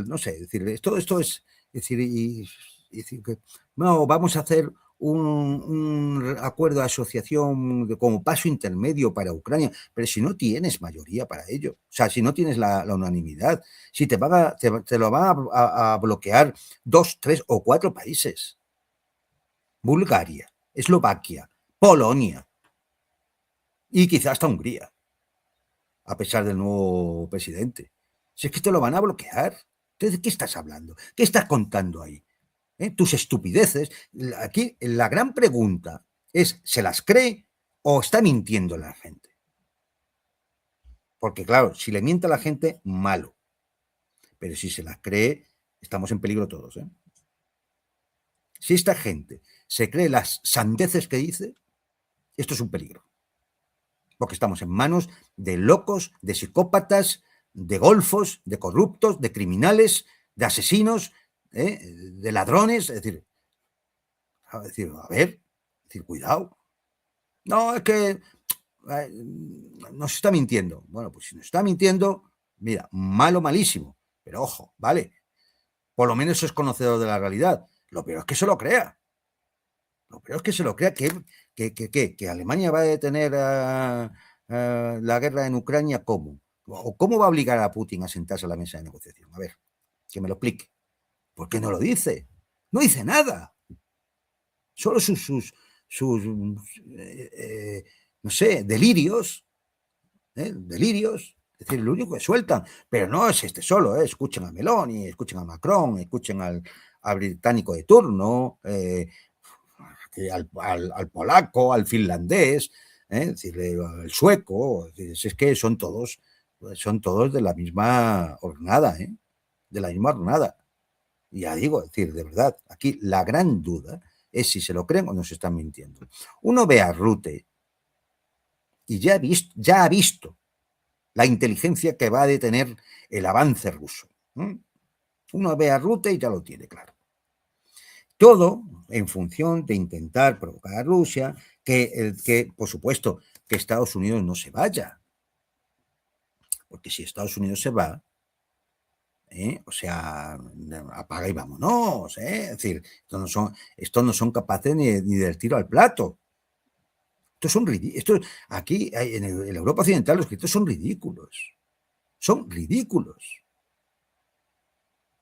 no sé, es decir, esto es decir, que no, vamos a hacer un acuerdo de asociación como paso intermedio para Ucrania, pero si no tienes mayoría para ello, o sea, si no tienes la unanimidad, si te lo van a bloquear 2, 3 o 4 países. Bulgaria, Eslovaquia, Polonia y quizás hasta Hungría, a pesar del nuevo presidente. Si es que te lo van a bloquear. Entonces, ¿de qué estás hablando? ¿Qué estás contando ahí? Tus estupideces. Aquí la gran pregunta es, ¿se las cree o está mintiendo la gente? Porque claro, si le miente a la gente, malo. Pero si se las cree, estamos en peligro todos. Si esta gente se cree las sandeces que dice, esto es un peligro. Porque estamos en manos de locos, de psicópatas, de golfos, de corruptos, de criminales, de asesinos, de ladrones. Es decir, cuidado. No, es que nos está mintiendo. Bueno, pues si nos está mintiendo, mira, malísimo. Pero ojo, vale, por lo menos es conocedor de la realidad. Lo peor es que se lo crea. Lo peor es que se lo crea que Alemania va a detener la guerra en Ucrania, ¿cómo? ¿O cómo va a obligar a Putin a sentarse a la mesa de negociación? A ver, que me lo explique. ¿Por qué no lo dice? No dice nada. Solo sus no sé, delirios. Delirios. Es decir, lo único que sueltan. Pero no es este solo. Escuchen a Meloni, escuchen a Macron, escuchen al británico de turno, al polaco, al finlandés, es decir, al sueco. Es que son todos de la misma hornada, de la misma hornada. Y ya digo, es decir, de verdad, aquí la gran duda es si se lo creen o nos están mintiendo. Uno ve a Rutte y ya ha visto la inteligencia que va a detener el avance ruso. Uno ve a Rutte y ya lo tiene claro. Todo en función de intentar provocar a Rusia, que por supuesto, que Estados Unidos no se vaya. Porque si Estados Unidos se va, o sea, apaga y vámonos. Es decir, estos no son capaces ni del tiro al plato. Aquí en Europa Occidental los escritos son ridículos. Son ridículos.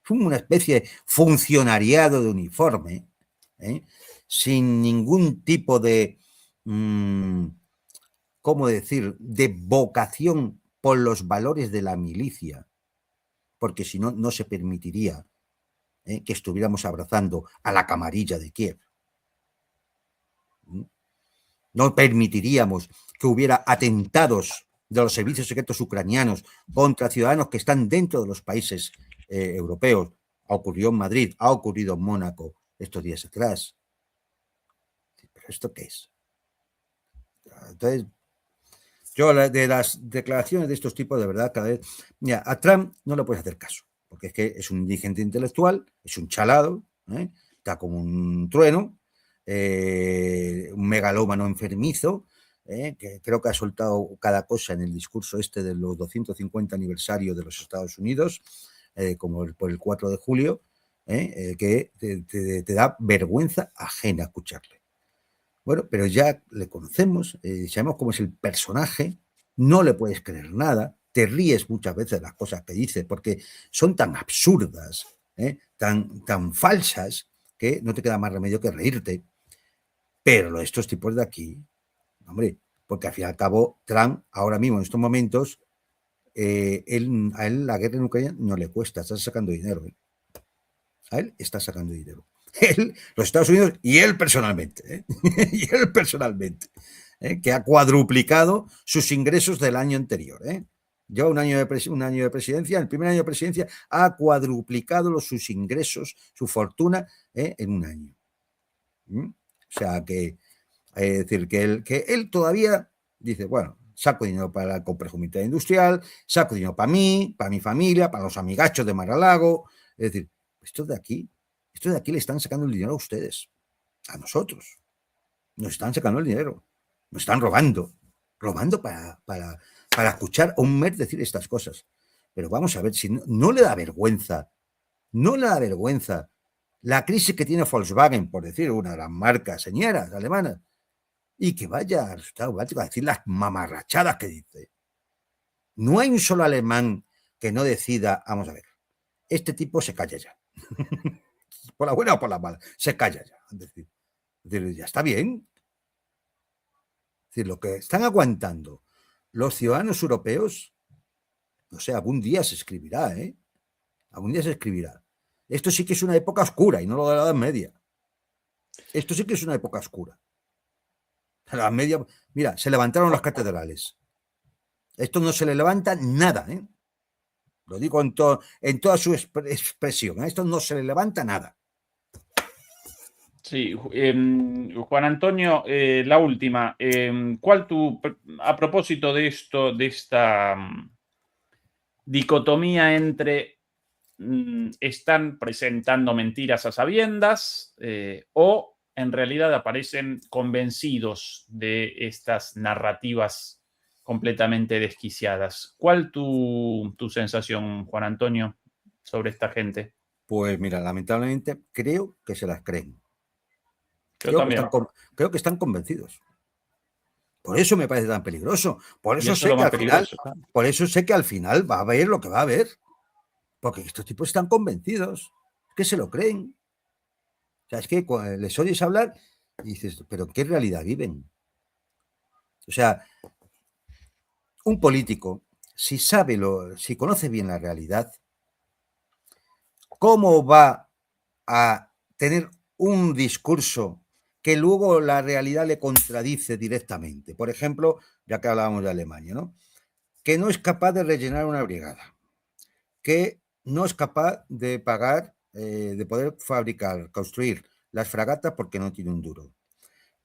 Es una especie de funcionariado de uniforme, sin ningún tipo de, ¿cómo decir?, de vocación por los valores de la milicia, porque si no, no se permitiría que estuviéramos abrazando a la camarilla de Kiev. No permitiríamos que hubiera atentados de los servicios secretos ucranianos contra ciudadanos que están dentro de los países europeos. Ha ocurrido en Madrid, ha ocurrido en Mónaco estos días atrás. ¿Pero esto qué es? Entonces, yo de las declaraciones de estos tipos, de verdad, cada vez... Mira, a Trump no le puedes hacer caso, porque es que es un dirigente intelectual, es un chalado, está como un trueno, un megalómano enfermizo, que creo que ha soltado cada cosa en el discurso este de los 250 aniversarios de los Estados Unidos, como por el 4 de julio, que te da vergüenza ajena escucharle. Bueno, pero ya le conocemos, sabemos cómo es el personaje, no le puedes creer nada, te ríes muchas veces de las cosas que dice porque son tan absurdas, tan falsas, que no te queda más remedio que reírte. Pero estos tipos de aquí, hombre, porque al fin y al cabo Trump ahora mismo en estos momentos, a él la guerra en Ucrania no le cuesta, está sacando dinero. A él está sacando dinero. Él, los Estados Unidos y él personalmente, y él personalmente, que ha cuadruplicado sus ingresos del año anterior. Lleva un año de presidencia, el primer año de presidencia ha cuadruplicado sus ingresos, su fortuna, en un año. O sea que, es decir, que él todavía dice, bueno, saco dinero para el complejo militar industrial, saco dinero para mí, para mi familia, para los amigachos de Mar-a-Lago. Es decir, estos de aquí le están sacando el dinero a ustedes, a nosotros. Nos están sacando el dinero, nos están robando para escuchar a un MER decir estas cosas. Pero vamos a ver, si no le da vergüenza, la crisis que tiene Volkswagen, por decir una de las marcas señeras alemanas, y que vaya al Estado Báltico a decir las mamarrachadas que dice. No hay un solo alemán que no decida, vamos a ver, este tipo se calla ya. Por la buena o por la mala, se calla ya. Es decir, ya está bien. Es decir, lo que están aguantando los ciudadanos europeos, no sé, algún día se escribirá, algún día se escribirá. Esto sí que es una época oscura y no lo de la Edad Media. Esto sí que es una época oscura. La Edad Media, mira, se levantaron las catedrales. Esto no se le levanta nada, Lo digo en toda su expresión. A esto no se le levanta nada. Sí, Juan Antonio, la última. A propósito de esto, de esta dicotomía entre están presentando mentiras a sabiendas o en realidad aparecen convencidos de estas narrativas completamente desquiciadas. ¿Cuál tu sensación, Juan Antonio, sobre esta gente? Pues mira, lamentablemente creo que se las creen. Creo que están convencidos. Por eso me parece tan peligroso. Por eso sé que al final va a haber lo que va a haber. Porque estos tipos están convencidos. Es que se lo creen. O sea, es que les oyes hablar y dices, ¿pero en qué realidad viven? O sea, un político, si conoce bien la realidad, ¿cómo va a tener un discurso que luego la realidad le contradice directamente? Por ejemplo, ya que hablábamos de Alemania, ¿no? Que no es capaz de rellenar una brigada, que no es capaz de pagar, de poder construir las fragatas porque no tiene un duro,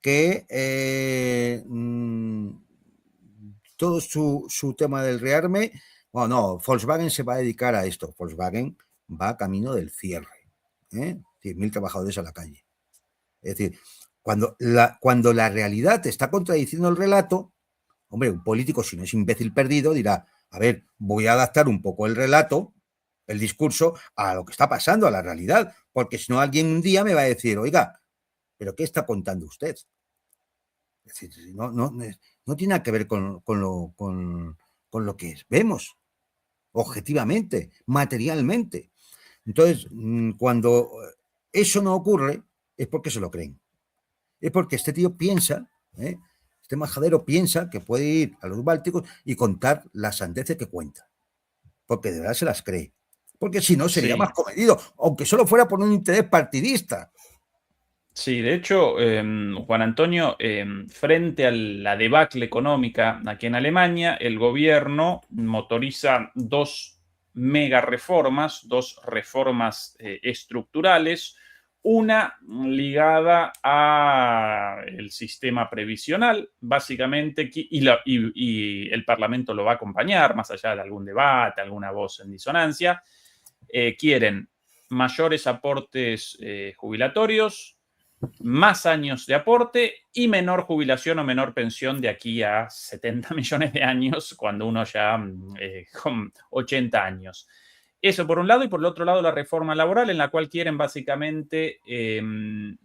que todo su tema del rearme, bueno, no, Volkswagen se va a dedicar a esto. Volkswagen va camino del cierre, 100.000 trabajadores a la calle. Es decir, cuando la realidad te está contradiciendo el relato, hombre, un político, si no es imbécil perdido, dirá, a ver, voy a adaptar un poco el relato, el discurso, a lo que está pasando, a la realidad, porque si no alguien un día me va a decir, oiga, ¿pero qué está contando usted? Es decir, no tiene nada que ver con lo que vemos, objetivamente, materialmente. Entonces, cuando eso no ocurre, es porque se lo creen. Es porque este tío piensa, este majadero piensa que puede ir a los Bálticos y contar las sandeces que cuenta. Porque de verdad se las cree. porque si no sería Sí. más comedido, aunque solo fuera por un interés partidista. Sí, de hecho, Juan Antonio, frente a la debacle económica aquí en Alemania, el gobierno motoriza dos mega reformas, dos reformas estructurales, una ligada al sistema previsional, básicamente, y el Parlamento lo va a acompañar, más allá de algún debate, alguna voz en disonancia. Quieren mayores aportes jubilatorios, más años de aporte y menor jubilación o menor pensión de aquí a 70 millones de años, cuando uno ya con 80 años. Eso por un lado, y por el otro lado la reforma laboral, en la cual quieren básicamente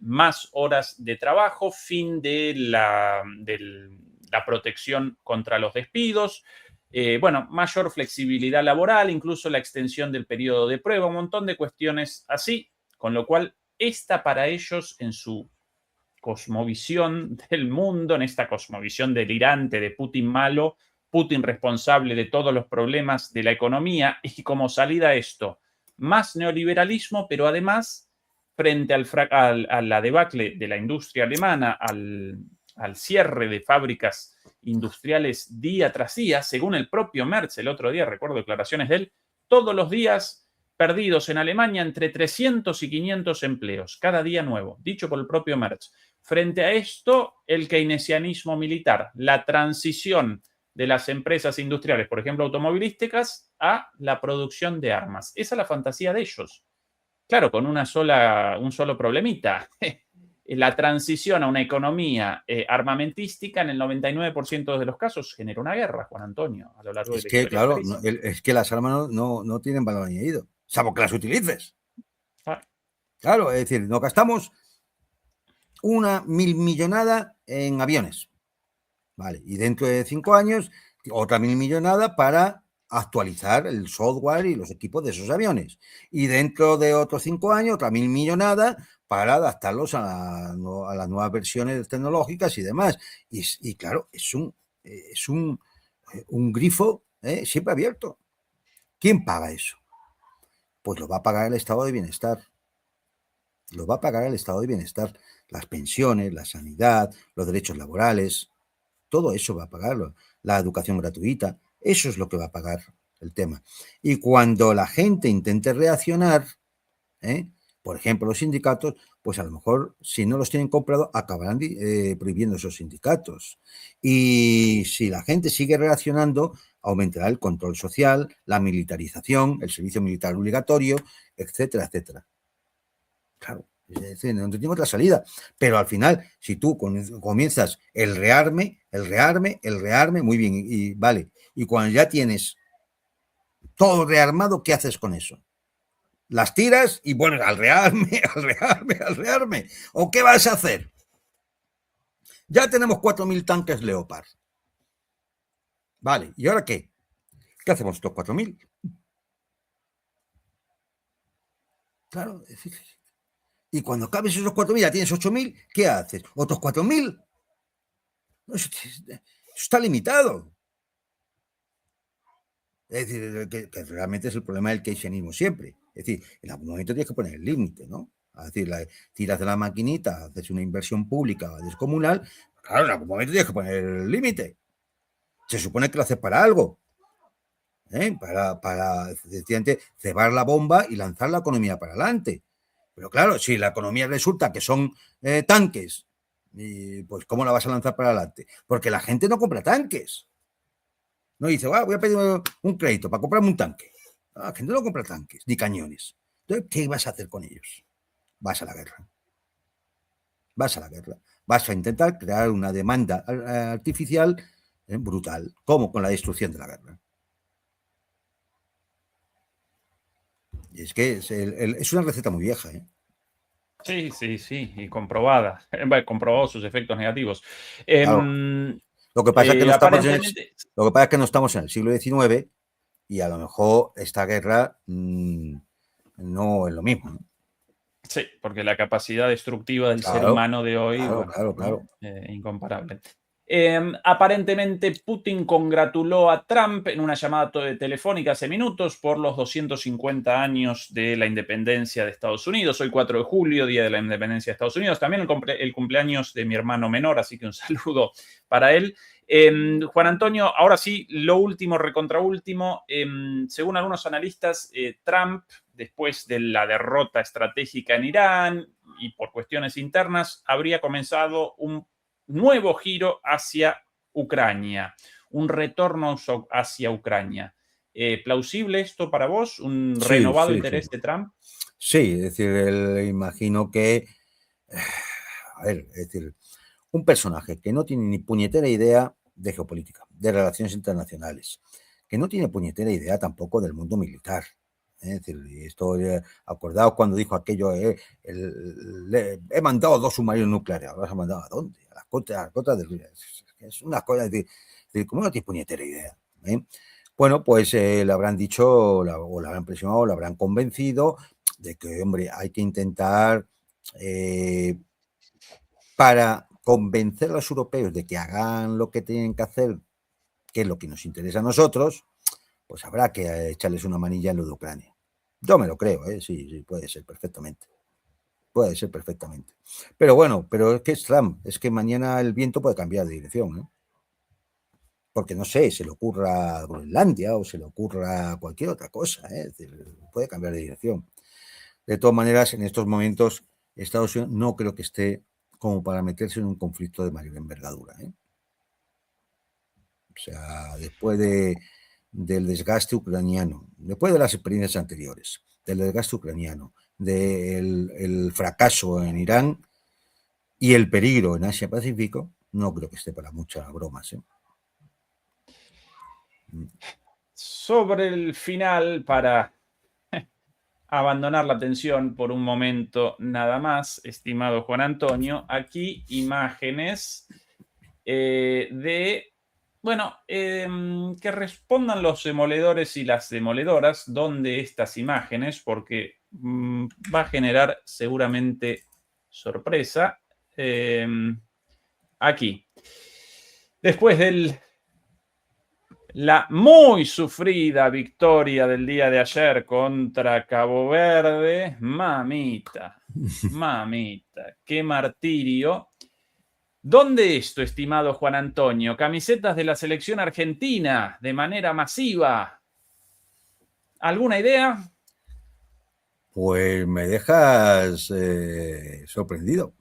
más horas de trabajo, fin de la protección contra los despidos, bueno, mayor flexibilidad laboral, incluso la extensión del periodo de prueba, un montón de cuestiones así, con lo cual esta para ellos en su cosmovisión del mundo, en esta cosmovisión delirante de Putin malo, Putin responsable de todos los problemas de la economía, y como salida a esto, más neoliberalismo, pero además, frente a la debacle de la industria alemana, al cierre de fábricas industriales día tras día, según el propio Merz, el otro día recuerdo declaraciones de él, todos los días perdidos en Alemania entre 300 y 500 empleos, cada día nuevo, dicho por el propio Merz. Frente a esto, el keynesianismo militar, la transición de las empresas industriales, por ejemplo, automovilísticas, a la producción de armas. Esa es la fantasía de ellos. Claro, con un solo problemita. La transición a una economía armamentística en el 99% de los casos genera una guerra, Juan Antonio, a lo largo de la historia. Claro, es que las armas no tienen valor añadido, salvo que las utilices. Claro, es decir, nos gastamos una 1.000.000.000 en aviones. Vale, y dentro de 5 años, otra 1.000.000.000 para actualizar el software y los equipos de esos aviones. Y dentro de otros 5 años, otra 1.000.000.000 para adaptarlos a las nuevas versiones tecnológicas y demás. Y claro, es un grifo siempre abierto. ¿Quién paga eso? Pues lo va a pagar el estado de bienestar. Lo va a pagar el estado de bienestar. Las pensiones, la sanidad, los derechos laborales, todo eso va a pagarlo. La educación gratuita, eso es lo que va a pagar el tema. Y cuando la gente intente reaccionar, por ejemplo, los sindicatos, pues a lo mejor, si no los tienen comprado, acabarán prohibiendo esos sindicatos. Y si la gente sigue reaccionando, aumentará el control social, la militarización, el servicio militar obligatorio, etcétera, etcétera. Claro, es decir, no tenemos otra salida. Pero al final, si tú comienzas el rearme, muy bien, y vale. Y cuando ya tienes todo rearmado, ¿qué haces con eso? Las tiras y vuelves al rearme. ¿O qué vas a hacer? Ya tenemos 4.000 tanques Leopard. Vale, ¿y ahora qué? ¿Qué hacemos estos 4.000? Claro, y cuando acabes esos 4.000, ya tienes 8.000, ¿qué haces? ¿Otros 4.000? Eso está limitado. Es decir, que realmente es el problema del keynesianismo siempre. Es decir, en algún momento tienes que poner el límite, ¿no? Es decir, tiras de la maquinita, haces una inversión pública descomunal, claro, en algún momento tienes que poner el límite. Se supone que lo haces para algo, para cebar la bomba y lanzar la economía para adelante. Pero claro, si la economía resulta que son tanques, pues ¿cómo la vas a lanzar para adelante? Porque la gente no compra tanques. No dice, voy a pedir un crédito para comprarme un tanque. La gente no compra tanques ni cañones. Entonces, ¿qué vas a hacer con ellos? Vas a la guerra. Vas a intentar crear una demanda artificial brutal, como con la destrucción de la guerra. Y es que es una receta muy vieja, ¿eh? Sí, y comprobada. Comprobado sus efectos negativos. Claro. Lo que pasa es que no estamos en el siglo XIX y a lo mejor esta guerra no es lo mismo, ¿no? Sí, porque la capacidad destructiva del ser humano de hoy, claro. incomparable. Aparentemente, Putin congratuló a Trump en una llamada telefónica hace minutos por los 250 años de la independencia de Estados Unidos. Hoy 4 de julio, Día de la Independencia de Estados Unidos. También el cumpleaños de mi hermano menor, así que un saludo para él. Juan Antonio, ahora sí, lo último, recontraúltimo. Según algunos analistas, Trump, después de la derrota estratégica en Irán y por cuestiones internas, habría comenzado un nuevo giro hacia Ucrania, un retorno hacia Ucrania. ¿Plausible esto para vos? ¿Un renovado interés de Trump? Sí, es decir, imagino que, a ver, es decir, un personaje que no tiene ni puñetera idea de geopolítica, de relaciones internacionales, que no tiene puñetera idea tampoco del mundo militar. Es decir, estoy acordado cuando dijo aquello, he mandado 2 submarinos nucleares. ¿Ahora se ha mandado a dónde? A las costas del río. Es una cosa de ¿cómo no tiene puñetera idea? Bueno, pues le habrán dicho, o le habrán presionado, le habrán convencido de que, hombre, hay que intentar, para convencer a los europeos de que hagan lo que tienen que hacer, que es lo que nos interesa a nosotros, pues habrá que echarles una manilla en lo de Ucrania. Yo me lo creo, sí, puede ser perfectamente. Puede ser perfectamente. Pero bueno, pero es que es Trump, es que mañana el viento puede cambiar de dirección, ¿eh? Porque no sé, se le ocurra Groenlandia o se le ocurra cualquier otra cosa, ¿eh? Es decir, puede cambiar de dirección. De todas maneras, en estos momentos, Estados Unidos no creo que esté como para meterse en un conflicto de mayor envergadura, ¿eh? O sea, después del desgaste ucraniano, después de las experiencias anteriores, del desgaste ucraniano, del fracaso en Irán y el peligro en Asia-Pacífico, no creo que esté para muchas bromas, ¿eh? Sobre el final, para abandonar la atención por un momento nada más, estimado Juan Antonio, aquí imágenes que respondan los demoledores y las demoledoras dónde estas imágenes, porque va a generar seguramente sorpresa. Aquí. Después de la muy sufrida victoria del día de ayer contra Cabo Verde, mamita, qué martirio. ¿Dónde esto, estimado Juan Antonio? Camisetas de la selección argentina de manera masiva. ¿Alguna idea? Pues me dejas sorprendido.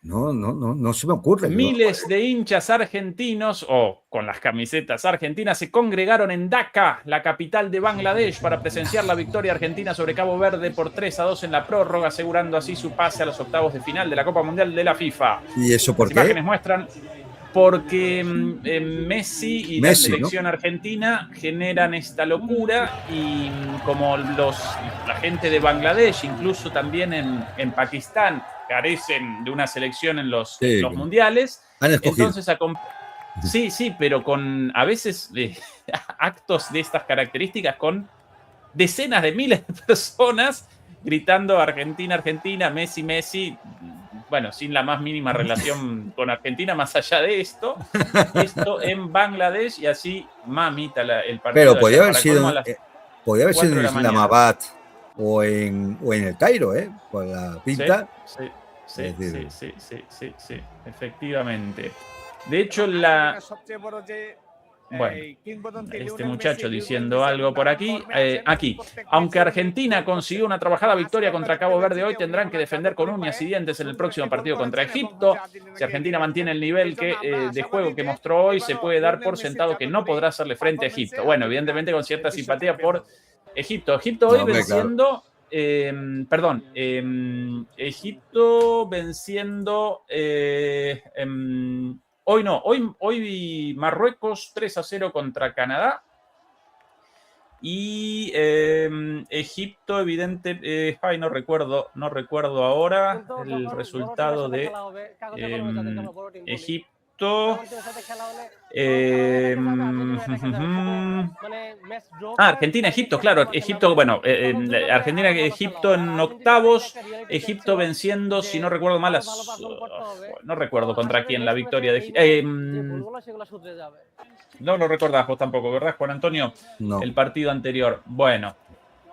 No se me ocurre. Miles de hinchas argentinos, con las camisetas argentinas, se congregaron en Dhaka, la capital de Bangladesh, para presenciar la victoria argentina sobre Cabo Verde por 3-2 en la prórroga, asegurando así su pase a los octavos de final de la Copa Mundial de la FIFA. ¿Y eso por qué? Las imágenes muestran porque Messi y la selección argentina generan esta locura, y como la gente de Bangladesh, incluso también en Pakistán, carecen de una selección en los mundiales. Entonces, sí, pero con a veces actos de estas características, con decenas de miles de personas gritando Argentina, Argentina, Messi, Messi. Bueno, sin la más mínima relación con Argentina, más allá de esto en Bangladesh, y así, mamita, el partido. Pero podría haber sido en Islamabad o en el Cairo, por la pinta. Sí, efectivamente. De hecho, este muchacho diciendo algo por aquí. Aunque Argentina consiguió una trabajada victoria contra Cabo Verde hoy, tendrán que defender con uñas y dientes en el próximo partido contra Egipto. Si Argentina mantiene el nivel de juego que mostró hoy, se puede dar por sentado que no podrá hacerle frente a Egipto. Bueno, evidentemente con cierta simpatía por Egipto. Egipto hoy venciendo... Egipto venciendo... Hoy Marruecos 3-0 contra Canadá. Y Egipto, no recuerdo ahora el resultado de Egipto. Egipto. Argentina-Egipto, claro. Egipto, bueno, Argentina-Egipto en octavos. Egipto venciendo, si no recuerdo mal, no recuerdo contra quién la victoria de Egipto. No lo recordás vos tampoco, ¿verdad, Juan Antonio? No. El partido anterior. Bueno,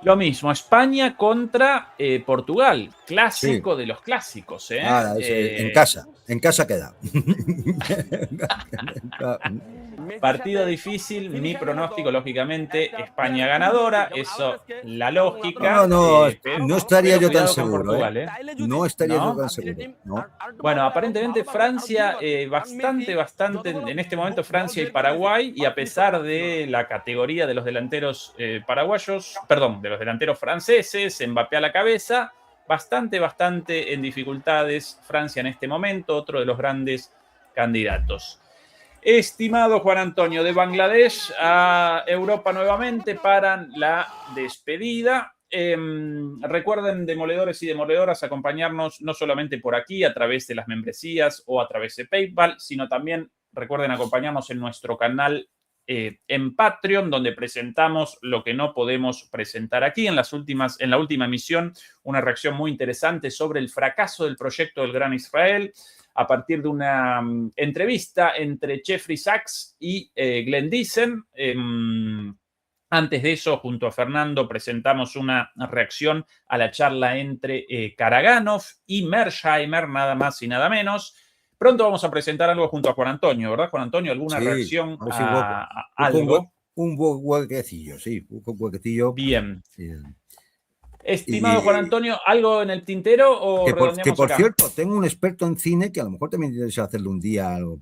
lo mismo, España contra Portugal. Clásico de los clásicos, ¿eh? En casa queda. Partido difícil, mi pronóstico, lógicamente, España ganadora, eso, la lógica. No estaría yo tan seguro. Portugal, No estaría yo tan seguro. ¿No? Bueno, aparentemente Francia, bastante, en este momento Francia y Paraguay, y a pesar de la categoría de los delanteros paraguayos, perdón, de los delanteros franceses, Mbappé a la cabeza, bastante en dificultades Francia en este momento, otro de los grandes candidatos. Estimado Juan Antonio, de Bangladesh a Europa nuevamente para la despedida. Recuerden, demoledores y demoledoras, acompañarnos no solamente por aquí a través de las membresías o a través de PayPal, sino también recuerden acompañarnos en nuestro canal en Patreon, donde presentamos lo que no podemos presentar aquí. En la última emisión, una reacción muy interesante sobre el fracaso del proyecto del Gran Israel, a partir de una entrevista entre Jeffrey Sachs y Glenn Diesen. Antes de eso, junto a Fernando, presentamos una reacción a la charla entre Karaganov y Mersheimer, nada más y nada menos. Pronto vamos a presentar algo junto a Juan Antonio, ¿verdad, Juan Antonio? ¿Alguna reacción a algo? Un huequecillo, sí, un huequecillo. Bien. Estimado Juan Antonio, ¿algo en el tintero o que por cierto, tengo un experto en cine que a lo mejor también interesa hacerle un día algo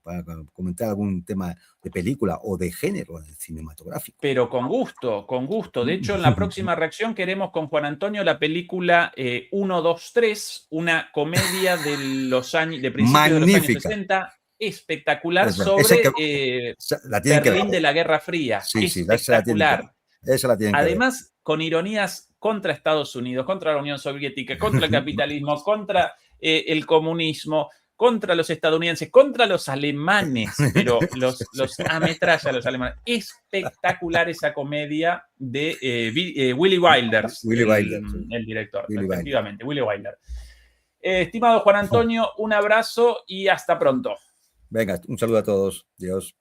para comentar algún tema de película o de género cinematográfico. Pero con gusto, con gusto. De hecho, en la próxima reacción queremos con Juan Antonio la película 1, 2, 3, una comedia de principios de los años 60, espectacular, sobre Berlín de la Guerra Fría. Sí, espectacular. Esa la tienen que ver. Además, con ironías contra Estados Unidos, contra la Unión Soviética, contra el capitalismo, contra el comunismo, contra los estadounidenses, contra los alemanes, pero los ametralla a los alemanes. Espectacular esa comedia de Willy Wilder, el director, efectivamente, Willy Wilder. Estimado Juan Antonio, un abrazo y hasta pronto. Venga, un saludo a todos. Dios.